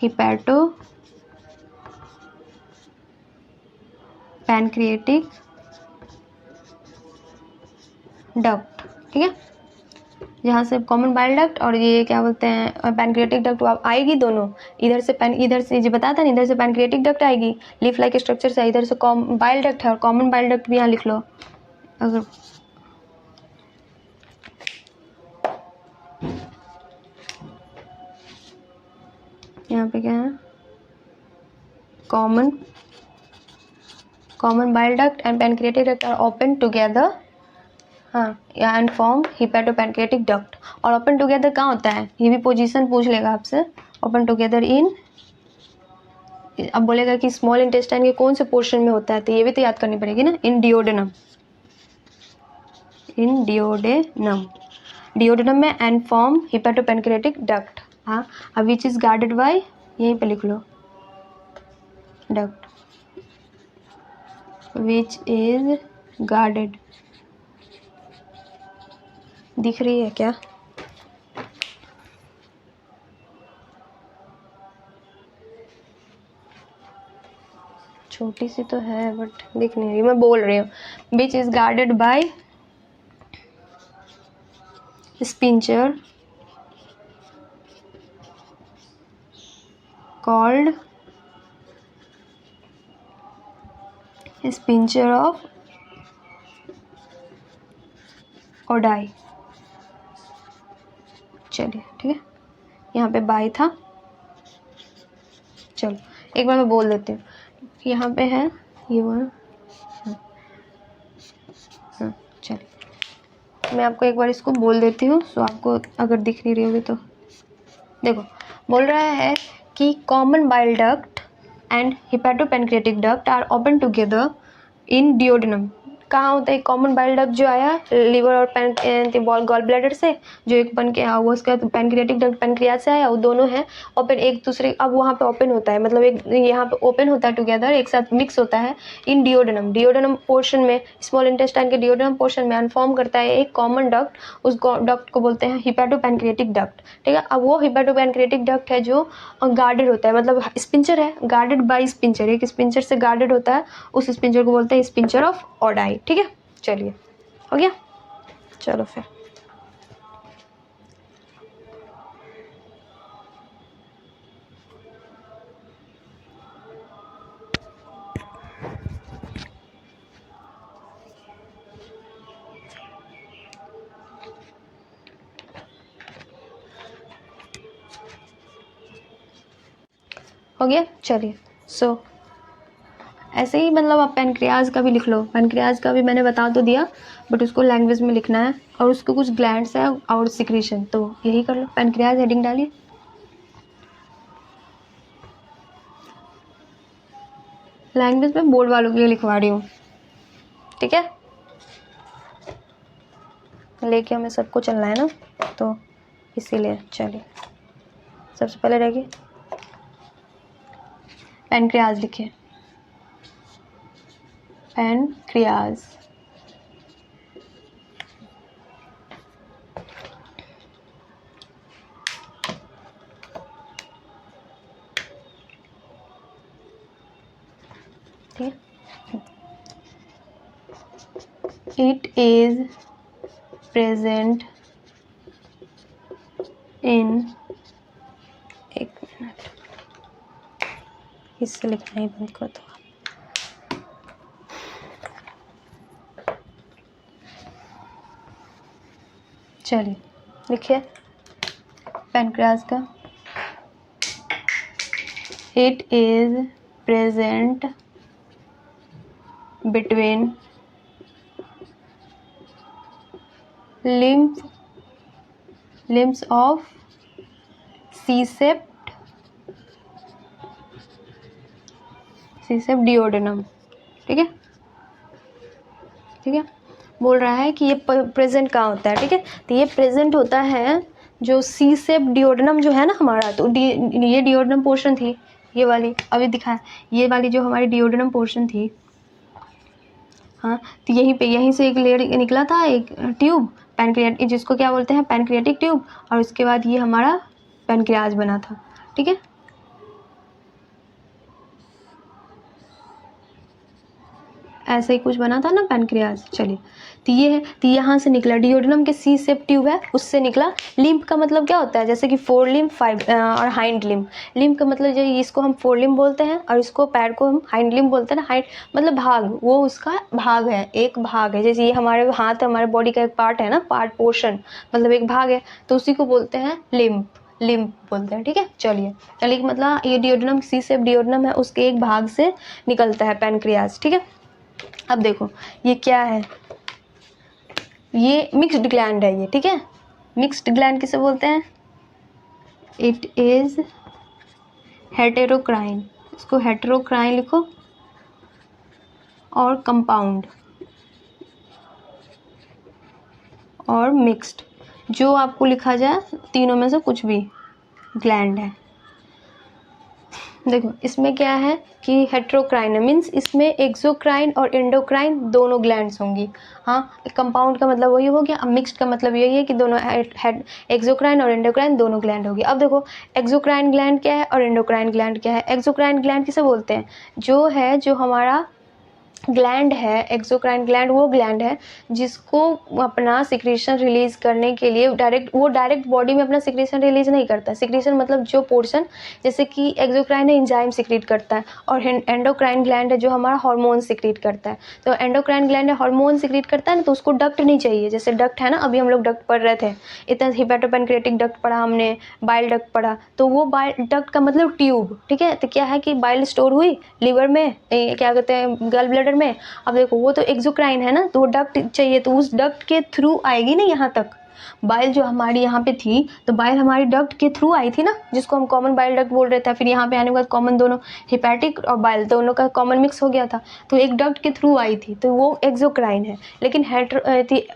hepatopancreatic duct, ठीक है। यहाँ से कॉमन बाइल डक्ट और ये क्या बोलते हैं पैनक्रिएटिक डक्ट आएगी दोनों, इधर से जो बताता है ना, इधर से पैनक्रिएटिक डक्ट आएगी, लीफ लाइक स्ट्रक्चर से, इधर से बाइल डक्ट है और कॉमन बाइल डक्ट भी यहाँ लिख लो। अगर यहाँ पे क्या है, common bile duct and pancreatic duct are open together, हाँ, एंड फॉर्म हिपैटोपैनक्रिएटिक डक्ट। और ओपन टुगेदर कहाँ होता है, ये भी पोजीशन पूछ लेगा आपसे। ओपन टुगेदर इन, अब बोलेगा कि स्मॉल इंटेस्टाइन के कौन से पोर्शन में होता है, तो ये भी तो याद करनी पड़ेगी ना। इन डिओडेनम में एंड फॉर्म हिपैटोपैनक्रिएटिक डक्ट, हाँ। अब विच इज गार्डेड बाय, यहीं पे लिख लो, डक्ट विच इज गार्डेड, दिख रही है क्या? छोटी सी तो है बट दिख नहीं रही, मैं बोल रही हूँ। Which is guarded by sphincter called sphincter of Oddi. चलिए ठीक है, यहाँ पे बाई था। चलो एक बार मैं बोल देती हूँ, यहाँ पे है ये वर्ड, चलिए मैं आपको एक बार इसको बोल देती हूँ, सो आपको अगर दिख नहीं रही होगी तो देखो। बोल रहा है कि common bile duct and hepatopancreatic duct are open together in duodenum कहाँ होता है, कॉमन बाइल डक्ट जो आया लीवर और गॉल ब्लैडर से, जो एक बन के वो उसका पैनक्रियाटिक डक्ट पैनक्रियाज से आया, वो दोनों हैं ओपन एक दूसरे, अब वहाँ पे ओपन होता है, मतलब एक यहाँ पे ओपन होता है टुगेदर, एक साथ मिक्स होता है इन डिओडेनम पोर्शन में, स्मॉल इंटेस्टाइन के डिओडेनम पोर्शन में अनफॉर्म करता है एक कॉमन डक्ट, उस डक्ट को बोलते हैं हिपैटोपैनक्रियाटिक डक्ट। ठीक है, अब वो हिपैटोपैनक्रियाटिक डक्ट है जो गार्डेड होता है, मतलब स्पिंचर है, गार्डेड बाय स्पिंचर, एक स्पिंचर से गार्डेड होता है, उस स्पिंचर को बोलते हैं स्पिंचर ऑफ ऑडाई। ठीक है, चलिए हो गया, चलो फिर हो गया। चलिए ऐसे ही मतलब आप पैनक्रियाज का भी लिख लो, पैनक्रियाज का भी मैंने बता तो दिया, बट उसको लैंग्वेज में लिखना है, और उसको कुछ ग्लैंड्स है और सिक्रीशन, तो यही कर लो, पैनक्रियाज हेडिंग डालिए। लैंग्वेज में बोर्ड वालों के लिए लिखवा रही हूँ, ठीक है, लेके हमें सबको चलना है ना, तो इसीलिए चलिए सबसे पहले रहेगी पैनक्रियाज, लिखिए pancreas. It is present in, एक मिनट, इससे लिखना ही बंद कर दो। चलिए लिखिए पैनक्रियाज का, it is present between limbs of C-sept duodenum। ठीक है, ठीक है, बोल रहा है कि ये प्रेजेंट कहाँ होता है। ठीक है, तो ये प्रेजेंट होता है जो C-sept डिओडेनम जो है ना हमारा, तो ये डिओडेनम पोर्शन थी, ये वाली अभी दिखाया, ये वाली जो हमारी डिओडेनम पोर्शन थी, हाँ, तो यहीं से एक लेयर निकला था, एक ट्यूब पैनक्रियाटिक, जिसको क्या बोलते हैं पैनक्रियाटिक ट्यूब, और उसके बाद ये हमारा पैनक्रियाज बना था। ठीक है, ऐसे ही कुछ बना था ना पैनक्रियाज। चलिए, तो ये है, तो यहाँ से निकला डिओडेनम के सी सेप ट्यूब है, उससे निकला। लिम्फ का मतलब क्या होता है, जैसे कि फोर लिम्फ, फाइव और हाइंड लिम्फ। लिम्फ का मतलब जो इसको हम फोर लिम्फ बोलते हैं, और इसको पैर को हम हाइंड लिम्फ बोलते हैं ना। हाइंड मतलब भाग, वो उसका भाग है, एक भाग है, जैसे ये हमारे हाथ हमारे बॉडी का एक पार्ट है ना, पार्ट पोर्शन मतलब एक भाग है, तो उसी को बोलते हैं लिम्फ बोलते हैं। ठीक है, चलिए मतलब ये डिओडेनम सी सेप डिओडेनम है, उसके एक भाग से निकलता है पैनक्रियाज। ठीक है, अब देखो ये क्या है, ये मिक्स्ड ग्लैंड है ये। ठीक है, मिक्स्ड ग्लैंड किसे बोलते हैं, इट इज हेटेरोक्राइन, इसको हेटेरोक्राइन लिखो, और कंपाउंड और मिक्स्ड, जो आपको लिखा जाए तीनों में से कुछ भी ग्लैंड है। देखो इसमें क्या है कि हेट्रोक्राइन है, मीन्स इसमें एक्सोक्राइन और एंडोक्राइन दोनों ग्लैंड्स होंगी। हाँ, कंपाउंड का मतलब वही हो गया। अब मिक्स्ड का मतलब यही है कि दोनों एक्सोक्राइन और एंडोक्राइन दोनों ग्लैंड होगी। अब देखो एक्सोक्राइन ग्लैंड क्या है और एंडोक्राइन ग्लैंड क्या है। एक्सोक्राइन ग्लैंड किसे बोलते हैं, जो हमारा ग्लैंड है, एक्सोक्राइन ग्लैंड वो ग्लैंड है जिसको अपना सिक्रीशन रिलीज करने के लिए डायरेक्ट बॉडी में अपना सिक्रीशन रिलीज नहीं करता। सिक्रीशन मतलब जो पोर्शन, जैसे कि एक्सोक्राइन है एंजाइम सिक्रीट करता है, और एंडोक्राइन ग्लैंड है जो हमारा हार्मोन सिक्रीट करता है। तो एंडोक्राइन ग्लैंड है हार्मोन सिक्रीट करता है ना, तो उसको डक्ट नहीं चाहिए। जैसे डक्ट है ना, अभी हम लोग डक्ट पढ़ रहे थे, इतना हिपैटोपैनक्रियाटिक डक्ट पढ़ा हमने, बाइल डक्ट पढ़ा, तो वो बाइल डक्ट का मतलब ट्यूब। ठीक है, तो क्या है कि बाइल स्टोर हुई लीवर में, क्या कहते हैं गल ब्लैडर में। अब देखो वो तो एक्सोक्राइन है ना, तो वो डक्ट चाहिए, तो उस डक्ट के थ्रू आएगी ना यहाँ तक, बाइल जो हमारी यहाँ पे थी, तो बाइल हमारी डक्ट के थ्रू आई थी ना, जिसको हम कॉमन बाइल डक्ट बोल रहे थे। फिर यहाँ पे आने के बाद कॉमन दोनों हेपेटिक और बाइल दोनों का कॉमन मिक्स हो गया था, तो एक डक्ट के थ्रू आई थी, तो वो एक्सोक्राइन है। लेकिन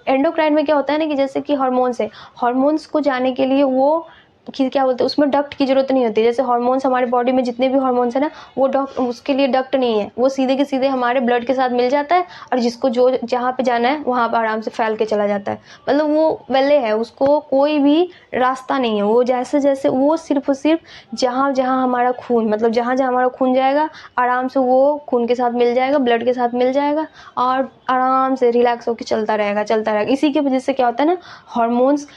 एंडोक्राइन में क्या होता है ना कि जैसे कि हार्मोन्स है, हार्मोन्स को जाने के लिए वो कि क्या बोलते हैं, उसमें डक्ट की जरूरत नहीं होती। जैसे हार्मोन्स हमारे बॉडी में जितने भी हार्मोन्स है ना, वो डक्ट उसके लिए डक्ट नहीं है, वो सीधे के सीधे हमारे ब्लड के साथ मिल जाता है और जिसको जो जहाँ पे जाना है वहाँ पर आराम से फैल के चला जाता है। मतलब वो वेले है, उसको कोई भी रास्ता नहीं है। वो जैसे जैसे वो सिर्फ और सिर्फ जहाँ जहाँ हमारा खून, मतलब जहाँ जहाँ हमारा खून जाएगा आराम से वो खून के साथ मिल जाएगा, ब्लड के साथ मिल जाएगा और आराम से रिलैक्स होकर चलता रहेगा चलता रहेगा। इसी की वजह से क्या होता है ना, हार्मोन्स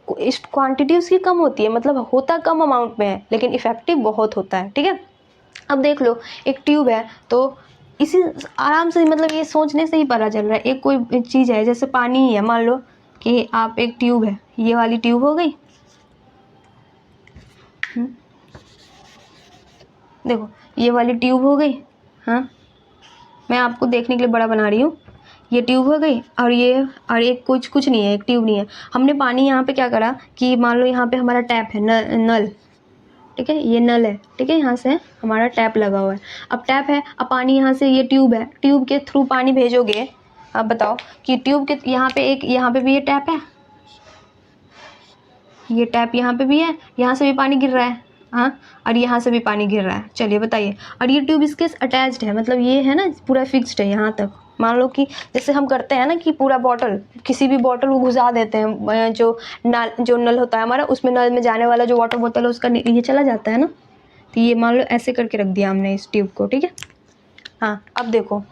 इस क्वांटिटी उसकी कम होती है, मतलब होता कम अमाउंट में है लेकिन इफेक्टिव बहुत होता है। ठीक है, अब देख लो एक ट्यूब है, तो इसी आराम से मतलब ये सोचने से ही पता चल रहा है। एक कोई चीज़ है जैसे पानी ही है, मान लो कि आप एक ट्यूब है, ये वाली ट्यूब हो गई, देखो ये वाली ट्यूब हो गई। हाँ, मैं आपको देखने के लिए बड़ा बना रही हूँ। ये ट्यूब हो गई और ये और एक कुछ नहीं है, एक ट्यूब नहीं है। हमने पानी यहाँ पे क्या करा कि मान लो यहाँ पे हमारा टैप है, नल, ठीक है, ये नल है, ठीक है, यहाँ से हमारा टैप लगा हुआ है। अब टैप है, अब पानी यहाँ से, ये ट्यूब है, ट्यूब के थ्रू पानी भेजोगे। अब बताओ कि ट्यूब के यहाँ पे एक, यहाँ पे भी ये टैप है, ये टैप यहाँ पे भी है, यहाँ से भी पानी गिर रहा है, हाँ, और यहाँ से भी पानी गिर रहा है। चलिए बताइए, और ये ट्यूब इसके अटैच्ड है, मतलब ये है ना पूरा फिक्स्ड है यहाँ तक। मान लो कि जैसे हम करते हैं ना कि पूरा बॉटल, किसी भी बॉटल को घुसा देते हैं, जो नल होता है हमारा, उसमें नल में जाने वाला जो वाटर बोतल है उसका ये चला जाता है ना, तो ये मान लो ऐसे करके रख दिया हमने इस ट्यूब को। ठीक है, हाँ, अब देखो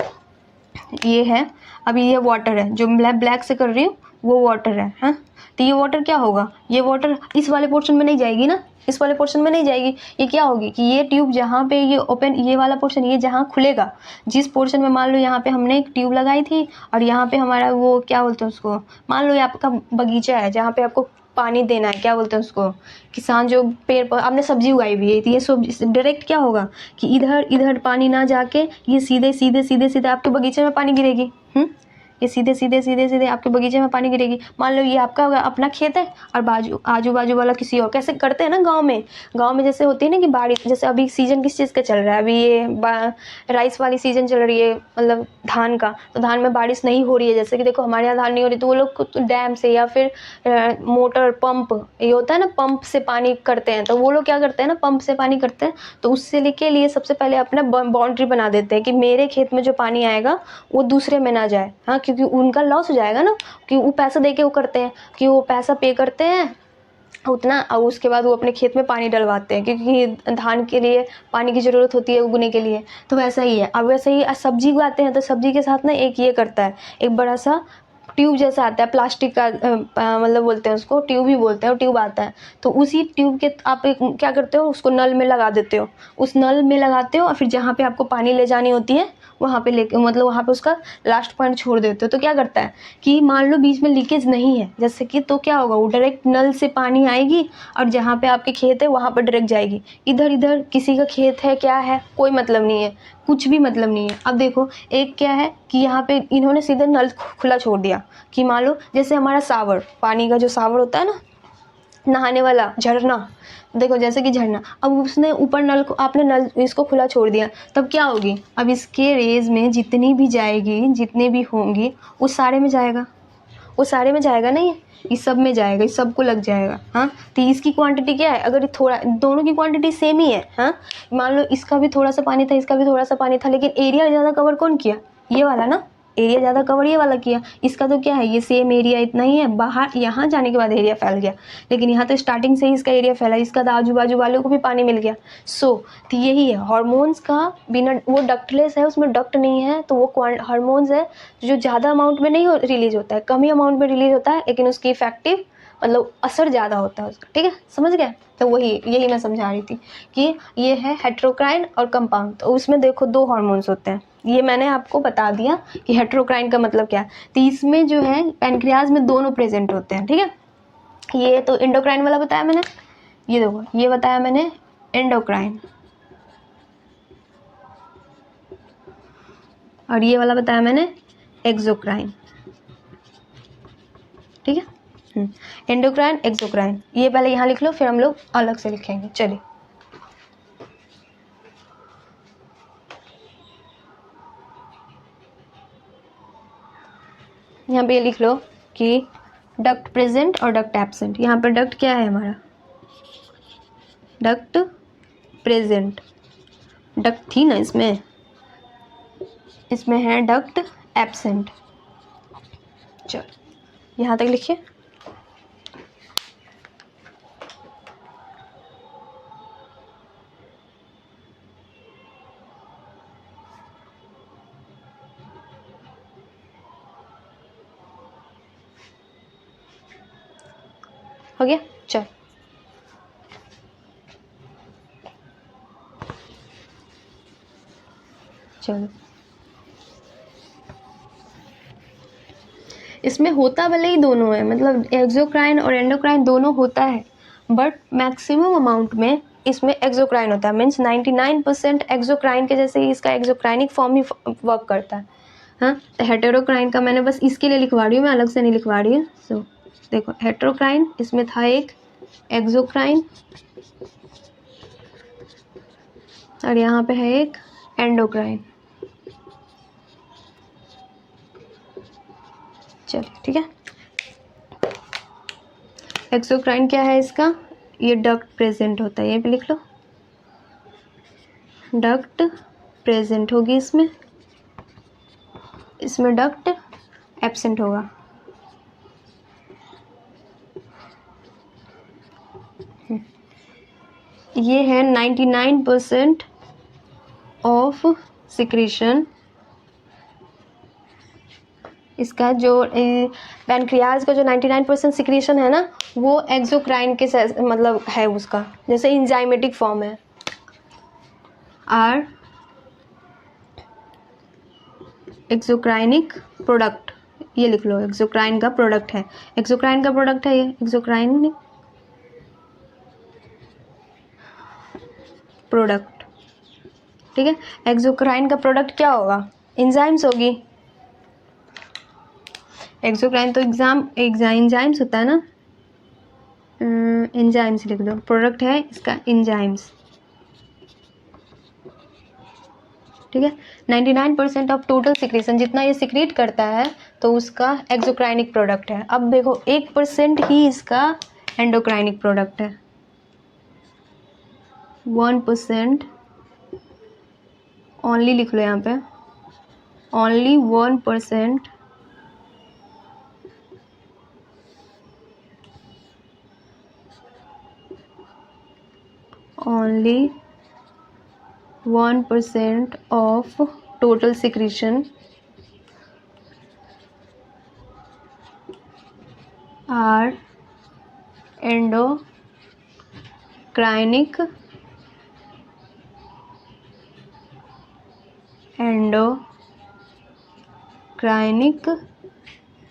ये है, अब ये वाटर है, जो मैं ब्लैक से कर रही हूँ वो वाटर है, हाँ। तो ये वाटर क्या होगा, ये वाटर इस वाले पोर्शन में नहीं जाएगी ना, इस वाले पोर्शन में नहीं जाएगी। ये क्या होगी कि ये ट्यूब जहाँ पे ये ओपन, ये वाला पोर्शन, ये जहाँ खुलेगा, जिस पोर्शन में मान लो यहाँ पे हमने एक ट्यूब लगाई थी और यहाँ पे हमारा वो क्या बोलते हैं उसको, मान लो ये आपका बगीचा है जहाँ पे आपको पानी देना है, क्या बोलते हैं उसको, किसान जो पेड़ पर आपने सब्जी उगाई हुई है, तो ये सब डायरेक्ट क्या होगा कि इधर इधर पानी ना जाके ये सीधे सीधे सीधे सीधे आपके बगीचे में पानी गिरेगी। ये सीधे सीधे सीधे सीधे आपके बगीचे में पानी गिरेगी। मान लो ये आपका अपना खेत है और आजू बाजू वाला किसी और, कैसे करते हैं ना गांव में जैसे होती है ना कि बारिश, जैसे अभी सीजन किस चीज़ का चल रहा है, अभी ये राइस वाली सीजन चल रही है, मतलब धान का, तो धान में बारिश नहीं हो रही है, जैसे कि देखो हमारे यहाँ धान नहीं हो रही, तो वो लोग डैम से या फिर मोटर पंप, ये होता है ना पंप से पानी करते हैं, तो वो लोग क्या करते हैं ना पंप से पानी करते हैं, तो उससे लेके लिए सबसे पहले अपना बाउंड्री बना देते हैं कि मेरे खेत में जो पानी आएगा वो दूसरे में ना जाए, हाँ, क्योंकि उनका लॉस हो जाएगा ना, कि वो पैसा दे के वो करते हैं, कि वो पैसा पे करते हैं उतना, और उसके बाद वो अपने खेत में पानी डलवाते हैं, क्योंकि धान के लिए पानी की ज़रूरत होती है उगने के लिए। तो वैसा ही है। अब वैसे ही सब्जी उगाते हैं, तो सब्जी के साथ ना एक ये करता है, एक बड़ा सा ट्यूब जैसा आता है प्लास्टिक का, मतलब बोलते हैं उसको ट्यूब ही बोलते हैं, वो ट्यूब आता है, तो उसी ट्यूब के आप क्या करते हो, उसको नल में लगा देते हो, उस नल में लगाते हो और फिर जहाँ पे आपको पानी ले जानी होती है वहाँ पे लेके, मतलब वहाँ पे उसका लास्ट पॉइंट छोड़ देते हो। तो क्या करता है कि मान लो बीच में लीकेज नहीं है जैसे कि, तो क्या होगा, वो डायरेक्ट नल से पानी आएगी और जहाँ पे आपके खेत है वहाँ पर डायरेक्ट जाएगी। इधर इधर किसी का खेत है क्या है कोई मतलब नहीं है, कुछ भी मतलब नहीं है। अब देखो एक क्या है कि यहाँ पे इन्होंने सीधे नल खुला छोड़ दिया, कि मान लो जैसे हमारा सावर, पानी का जो सावर होता है ना, नहाने वाला झरना, देखो जैसे कि झरना, अब उसने ऊपर नल को, आपने नल इसको खुला छोड़ दिया, तब क्या होगी, अब इसके रेज में जितनी भी जाएगी, जितने भी होंगी वो सारे में जाएगा, वो सारे में जाएगा नहीं, इस सब में जाएगा, इस सब को लग जाएगा, हाँ। तो इसकी क्वांटिटी क्या है, अगर थोड़ा, दोनों की क्वांटिटी सेम ही है, हाँ, मान लो इसका भी थोड़ा सा पानी था, इसका भी थोड़ा सा पानी था, लेकिन एरिया ज़्यादा कवर कौन किया, ये वाला ना, एरिया ज़्यादा कवर ये वाला किया। इसका तो क्या है, ये सेम एरिया इतना ही है, बाहर यहाँ जाने के बाद एरिया फैल गया, लेकिन यहाँ तो स्टार्टिंग से ही इसका एरिया फैला, इसका तो आजू बाजू वालों को भी पानी मिल गया। तो यही है हार्मोन्स का, बिना वो डक्टलेस है, उसमें डक्ट नहीं है, तो वो हार्मोन्स है जो ज़्यादा अमाउंट में नहीं रिलीज होता है, कम ही अमाउंट में रिलीज होता है, लेकिन उसकी इफेक्टिव मतलब असर ज़्यादा होता है उसका। ठीक है, समझ गए। तो वही यही मैं समझा रही थी कि ये है हेट्रोक्राइन और कंपाउंड। तो उसमें देखो दो हार्मोन्स होते हैं, ये मैंने आपको बता दिया कि हेट्रोक्राइन का मतलब क्या है। तो इसमें जो है पैनक्रियाज में दोनों प्रेजेंट होते हैं। ठीक है, ये तो एंडोक्राइन वाला बताया मैंने, ये देखो ये बताया मैंने एंडोक्राइन, और ये वाला बताया मैंने एक्सोक्राइन। ठीक है, एंडोक्राइन एक्सोक्राइन, ये पहले यहाँ लिख लो, फिर हम लोग अलग से लिखेंगे। चलिए, यहाँ पे ये लिख लो कि डक्ट प्रेजेंट और डक्ट एब्सेंट। यहाँ पर डक्ट क्या है हमारा, डक्ट प्रेजेंट, डक्ट थी ना इसमें, इसमें है डक्ट एब्सेंट। चलो यहाँ तक लिखिए। हो गया, चल चलो। इसमें होता भले ही दोनों है, मतलब एक्सोक्राइन और एंडोक्राइन दोनों होता है, बट मैक्सिमम अमाउंट में इसमें एक्सोक्राइन होता है। मीन्स 99% एक्सोक्राइन के जैसे ही इसका एक्सोक्राइनिक फॉर्म ही वर्क करता है। हाँ, तो हेटेरोक्राइन का मैंने बस इसके लिए लिखवा रही हूँ, मैं अलग से नहीं लिखवा रही हूँ। सो देखो, हेटेरोक्राइन, इसमें था एक एक्सोक्राइन और यहाँ पे है एक एंडोक्राइन। चलिए, ठीक है। एक्सोक्राइन क्या है इसका, ये डक्ट प्रेजेंट होता है, ये भी लिख लो, डक्ट प्रेजेंट होगी इसमें, इसमें डक्ट एब्सेंट होगा। ये है 99% ऑफ सिक्रीशन, इसका जो पैनक्रियाज का जो 99% सिक्रीशन है ना, वो एक्सोक्राइन के मतलब है उसका, जैसे इंजाइमेटिक फॉर्म है। आर एक्सोक्राइनिक प्रोडक्ट, ये लिख लो, एक्सोक्राइन का प्रोडक्ट है, एक्सोक्राइन का प्रोडक्ट है ये एक्सोक्राइनिक प्रोडक्ट। ठीक है, एक्सोक्राइन का प्रोडक्ट क्या होगा, एंजाइम्स होगी। एक्सोक्राइन तो एंजाइम्स होता है ना, एंजाइम्स लिख दो, प्रोडक्ट है इसका एंजाइम्स। ठीक है, 99% ऑफ टोटल सिक्रेशन, जितना ये सिक्रेट करता है तो उसका एक्सोक्राइनिक प्रोडक्ट है। अब देखो 1% ही इसका एंडोक्राइनिक प्रोडक्ट है, 1% ओनली लिख लो यहाँ पे, only 1% only 1% of total secretion are endocrinic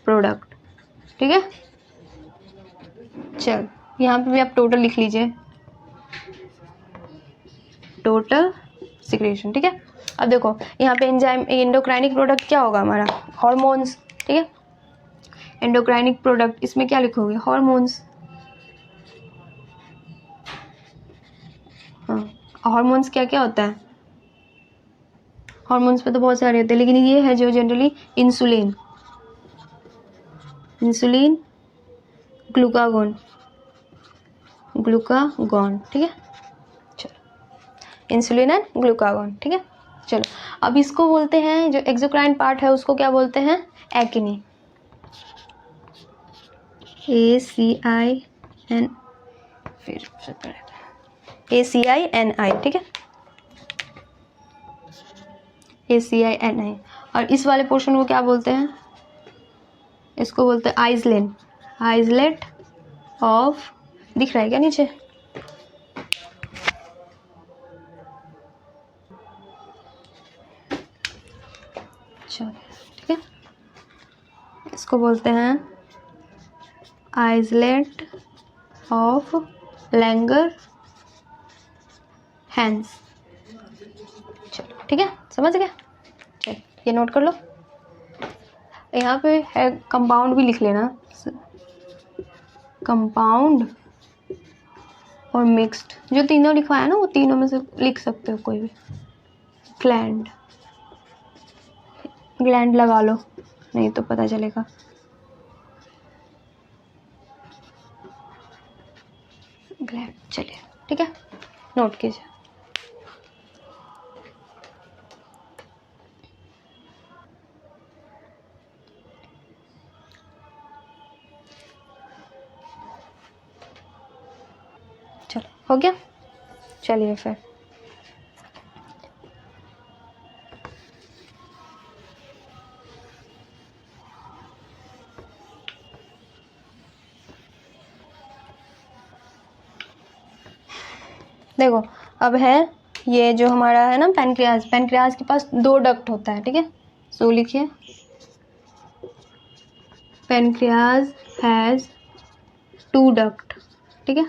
product. ठीक है, चल यहाँ पे भी आप टोटल लिख लीजिए, टोटल सिक्रेशन। ठीक है, अब देखो यहाँ पे एंजाइम एंडोक्राइनिक प्रोडक्ट क्या होगा हमारा, हार्मोन्स। ठीक है, एंडोक्राइनिक प्रोडक्ट, इसमें क्या लिखोगे, हार्मोन्स। हाँ, हार्मोन्स क्या क्या होता है, हार्मोन्स पे तो बहुत सारे होते हैं, लेकिन ये है जो generally insulin, insulin, glucagon, glucagon. ठीक है, इंसुलिन एंड ग्लूकागॉन। ठीक है, चलो अब इसको बोलते हैं, जो एक्सोक्राइन पार्ट है उसको क्या बोलते हैं, एक्ने, ACIN, फिर ACINI। ठीक है, ACINI। और इस वाले पोर्शन को क्या बोलते हैं, इसको बोलते हैं आइसलेट, आइसलेट ऑफ, दिख रहा है क्या नीचे, ठीक है, इसको बोलते हैं आइसलेट ऑफ लैंगर हैंस। चलो ठीक है, समझ गया, चलो ये नोट कर लो, यहाँ पे है कंपाउंड भी लिख लेना, कंपाउंड और मिक्स्ड, जो तीनों लिखवाया ना वो तीनों में से लिख सकते हो कोई भी। ग्लैंड, ग्लैंड लगा लो, नहीं तो पता चलेगा। ग्लैंड, चलिए ठीक है, नोट कीजिए। चलो हो गया, चलिए फिर देखो, अब है ये जो हमारा है ना पैनक्रियाज, पैनक्रियाज के पास 2 डक्ट होता है, ठीक है। सो लिखिए, पैनक्रियाज हैज 2 डक्ट, ठीक है।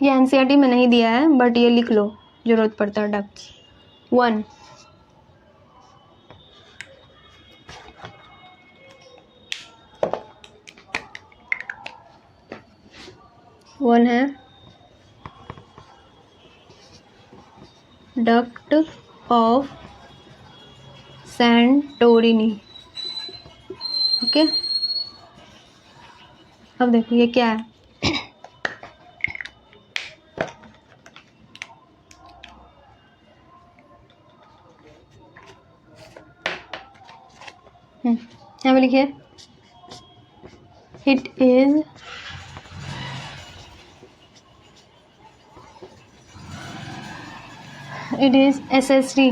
ये एनसीईआरटी में नहीं दिया है बट ये लिख लो, जरूरत पड़ता है डक्ट्स। 1 है डक्ट ऑफ सैंटोरिनी, ओके। अब देखो ये क्या है, यहाँ पे लिखिए, it is accessory,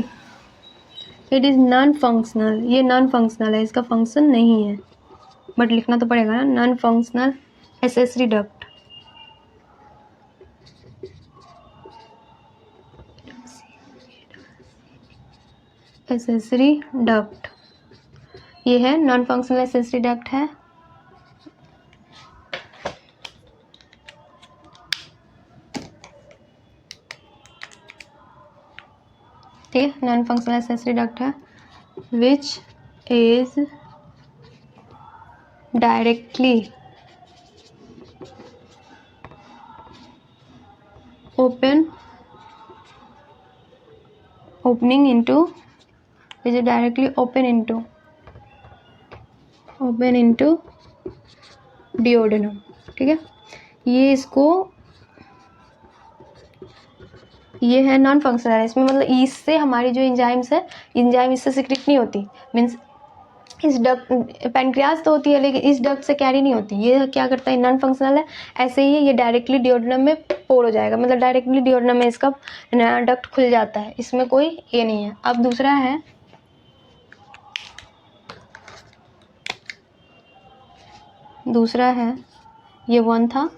it is non functional, ये नॉन फंक्शनल है, इसका फंक्शन नहीं है, बट लिखना तो पड़ेगा ना, non functional accessory duct. Accessory duct, ये है नॉन फंक्शनल एसेसरी डक्ट है। ठीक है, नॉन फंक्शनल एसेसरी डक्ट है, which is directly opening into, which is directly open into duodenum, ठीक है। ये इसको, ये है नॉन फंक्शनल, इसमें मतलब इससे हमारी जो एंजाइम्स है, एंजाइम इससे सिक्रेट नहीं होती, मीन्स इस डक्ट, पैनक्रियाज तो होती है लेकिन इस डक्ट से कैरी नहीं होती, ये क्या करता है, नॉन फंक्शनल है। ऐसे ही ये डायरेक्टली डिओडेनम में पोर हो जाएगा, मतलब डायरेक्टली डिओडेनम में इसका डक्ट खुल जाता है, इसमें कोई ये नहीं है। अब दूसरा है ये 1 था,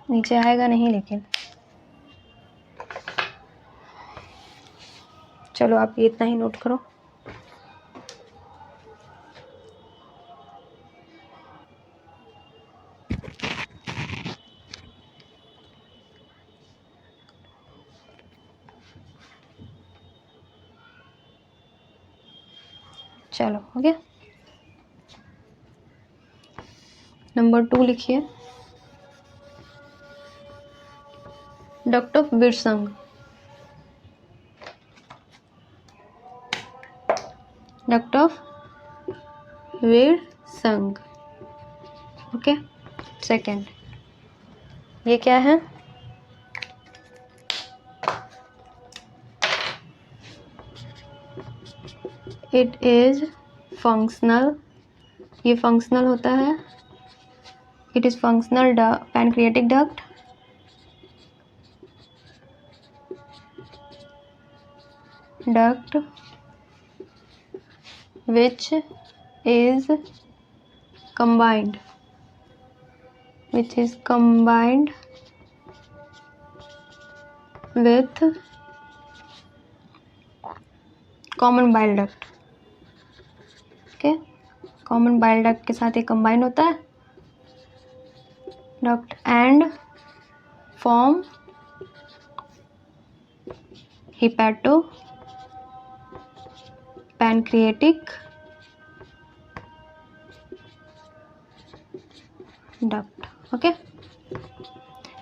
नीचे आएगा नहीं लेकिन चलो आप ये इतना ही नोट करो। चलो हो गया। नंबर 2 लिखिए, duct of Wirsung, duct of Wirsung, okay. Second, ये क्या है, इट इज फंक्शनल, ये फंक्शनल होता है, it is functional pancreatic duct, which is combined with common bile duct, okay. Common bile duct के साथ ये कंबाइन होता है duct and form hepatopancreatic duct, okay.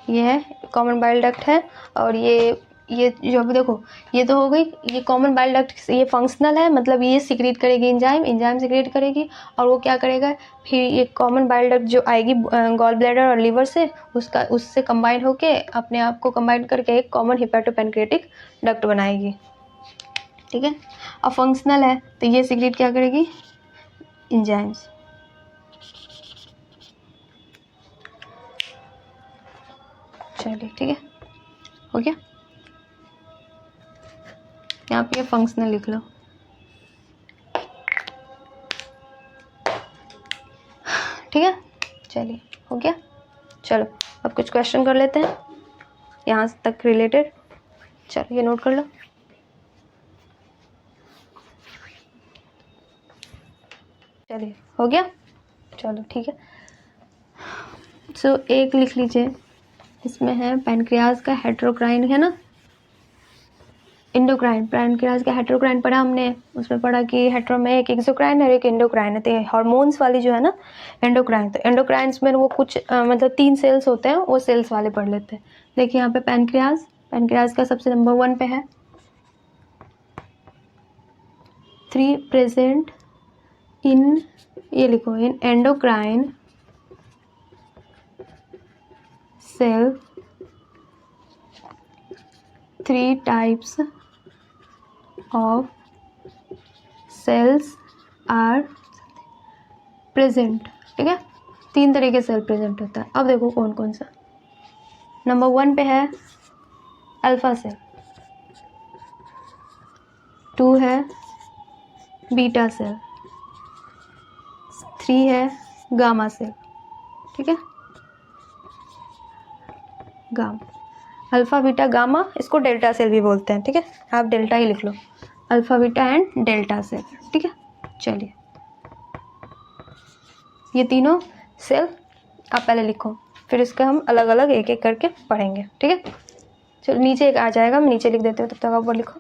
ये है कॉमन बाइल डक्ट है। और ये जो अभी देखो, ये तो हो गई, ये कॉमन बाइल डक्ट, ये फंक्शनल है, मतलब ये सिक्रीट करेगी एंजाइम सिक्रीट करेगी, और वो क्या करेगा, फिर ये कॉमन बाइल डक्ट जो आएगी गॉल ब्लैडर और लीवर से, उससे कंबाइन होके अपने आप को कंबाइन करके एक कॉमन हिपैटोपैनक्रियाटिक डक्ट बनाएगी, ठीक है। अब फंक्शनल है तो ये सिक्रीट क्या करेगी, एंजाइम्स। चलिए ठीक है, हो गया। यहाँ पे फंक्शनल लिख लो, ठीक है। चलिए हो गया। चलो अब कुछ क्वेश्चन कर लेते हैं यहाँ तक रिलेटेड। चलो ये नोट कर लो। चलिए हो गया, चलो ठीक है। सो एक लिख लीजिए, इसमें है पैनक्रियाज का हेटेरोक्राइन है ना, इंडोक्राइन। पैनक्रियाज का हेटेरोक्राइन पढ़ा हमने, उसमें पढ़ा कि हेटेरो में एक एक्सोक्राइन है एक इंडोक्राइन है। तो हार्मोन्स वाली जो है ना एंडोक्राइन, तो एंडोक्राइन्स में वो कुछ मतलब 3 सेल्स होते हैं, वो सेल्स वाले पढ़ लेते हैं। देखिए यहाँ पे पैनक्रियाज का सबसे नंबर 1 पे है, 3 प्रेजेंट इन, ये लिखो, in endocrine cell, 3 types of cells are present, ठीक है। 3 तरह के सेल प्रेजेंट होता है। अब देखो कौन कौन सा। नंबर 1 पे है अल्फा सेल, 2 है बीटा सेल, 3 है गामा सेल, ठीक है। गामा, अल्फा बीटा गामा, इसको डेल्टा सेल भी बोलते हैं, ठीक है। आप डेल्टा ही लिख लो, alpha beta and delta cell, ठीक है। चलिए ये तीनों सेल आप पहले लिखो, फिर इसका हम अलग अलग एक एक करके पढ़ेंगे, ठीक है। चलो नीचे एक आ जाएगा, मैं नीचे लिख देती हूँ, तब तक आप वो लिखो।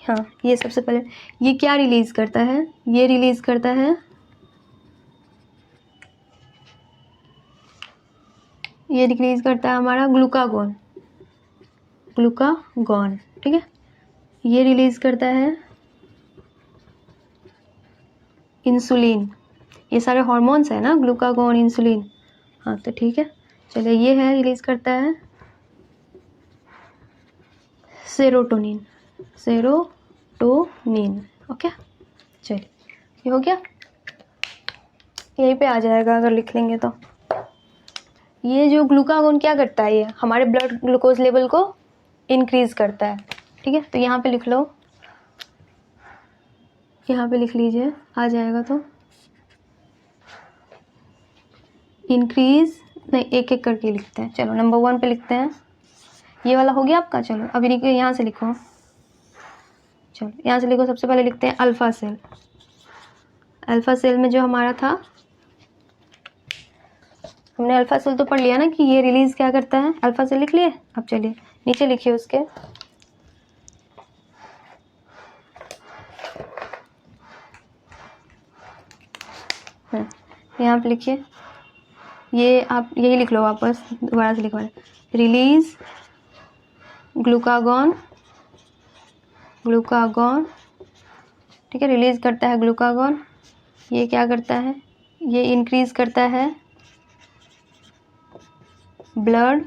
हाँ ये सबसे पहले, ये क्या रिलीज करता है, ये रिलीज करता है, ये रिलीज करता है हमारा ग्लूकागॉन, ठीक है। ये रिलीज करता है इंसुलिन, ये सारे हार्मोन्स है ना, ग्लूकागॉन इंसुलिन, हाँ तो ठीक है। चलिए ये है रिलीज करता है सेरोटोनिन, ओके। चलिए ये हो गया, यहीं पे आ जाएगा अगर लिख लेंगे तो। ये जो ग्लूकागॉन क्या करता है, ये हमारे ब्लड ग्लूकोज लेवल को इंक्रीज करता है, ठीक है। तो यहाँ पे लिख लो, यहाँ पे लिख लीजिए, आ जाएगा। तो इंक्रीज नहीं, एक एक करके लिखते हैं। चलो नंबर 1 पे लिखते हैं, ये वाला हो गया आपका। चलो अभी लिखो, यहाँ से लिखो, चलो यहाँ से लिखो। सबसे पहले लिखते हैं अल्फा सेल। अल्फा सेल में जो हमारा था, हमने अल्फा सेल तो पढ़ लिया ना कि ये रिलीज क्या करता है, अल्फा सेल लिख लिए। अब चलिए नीचे लिखिए उसके, यहाँ पे लिखिए, ये आप यही लिख लो वापस, दोबारा से लिखवा, रिलीज ग्लूकागॉन, ठीक है। रिलीज करता है ग्लूकागॉन, ये क्या करता है, ये इंक्रीज करता है ब्लड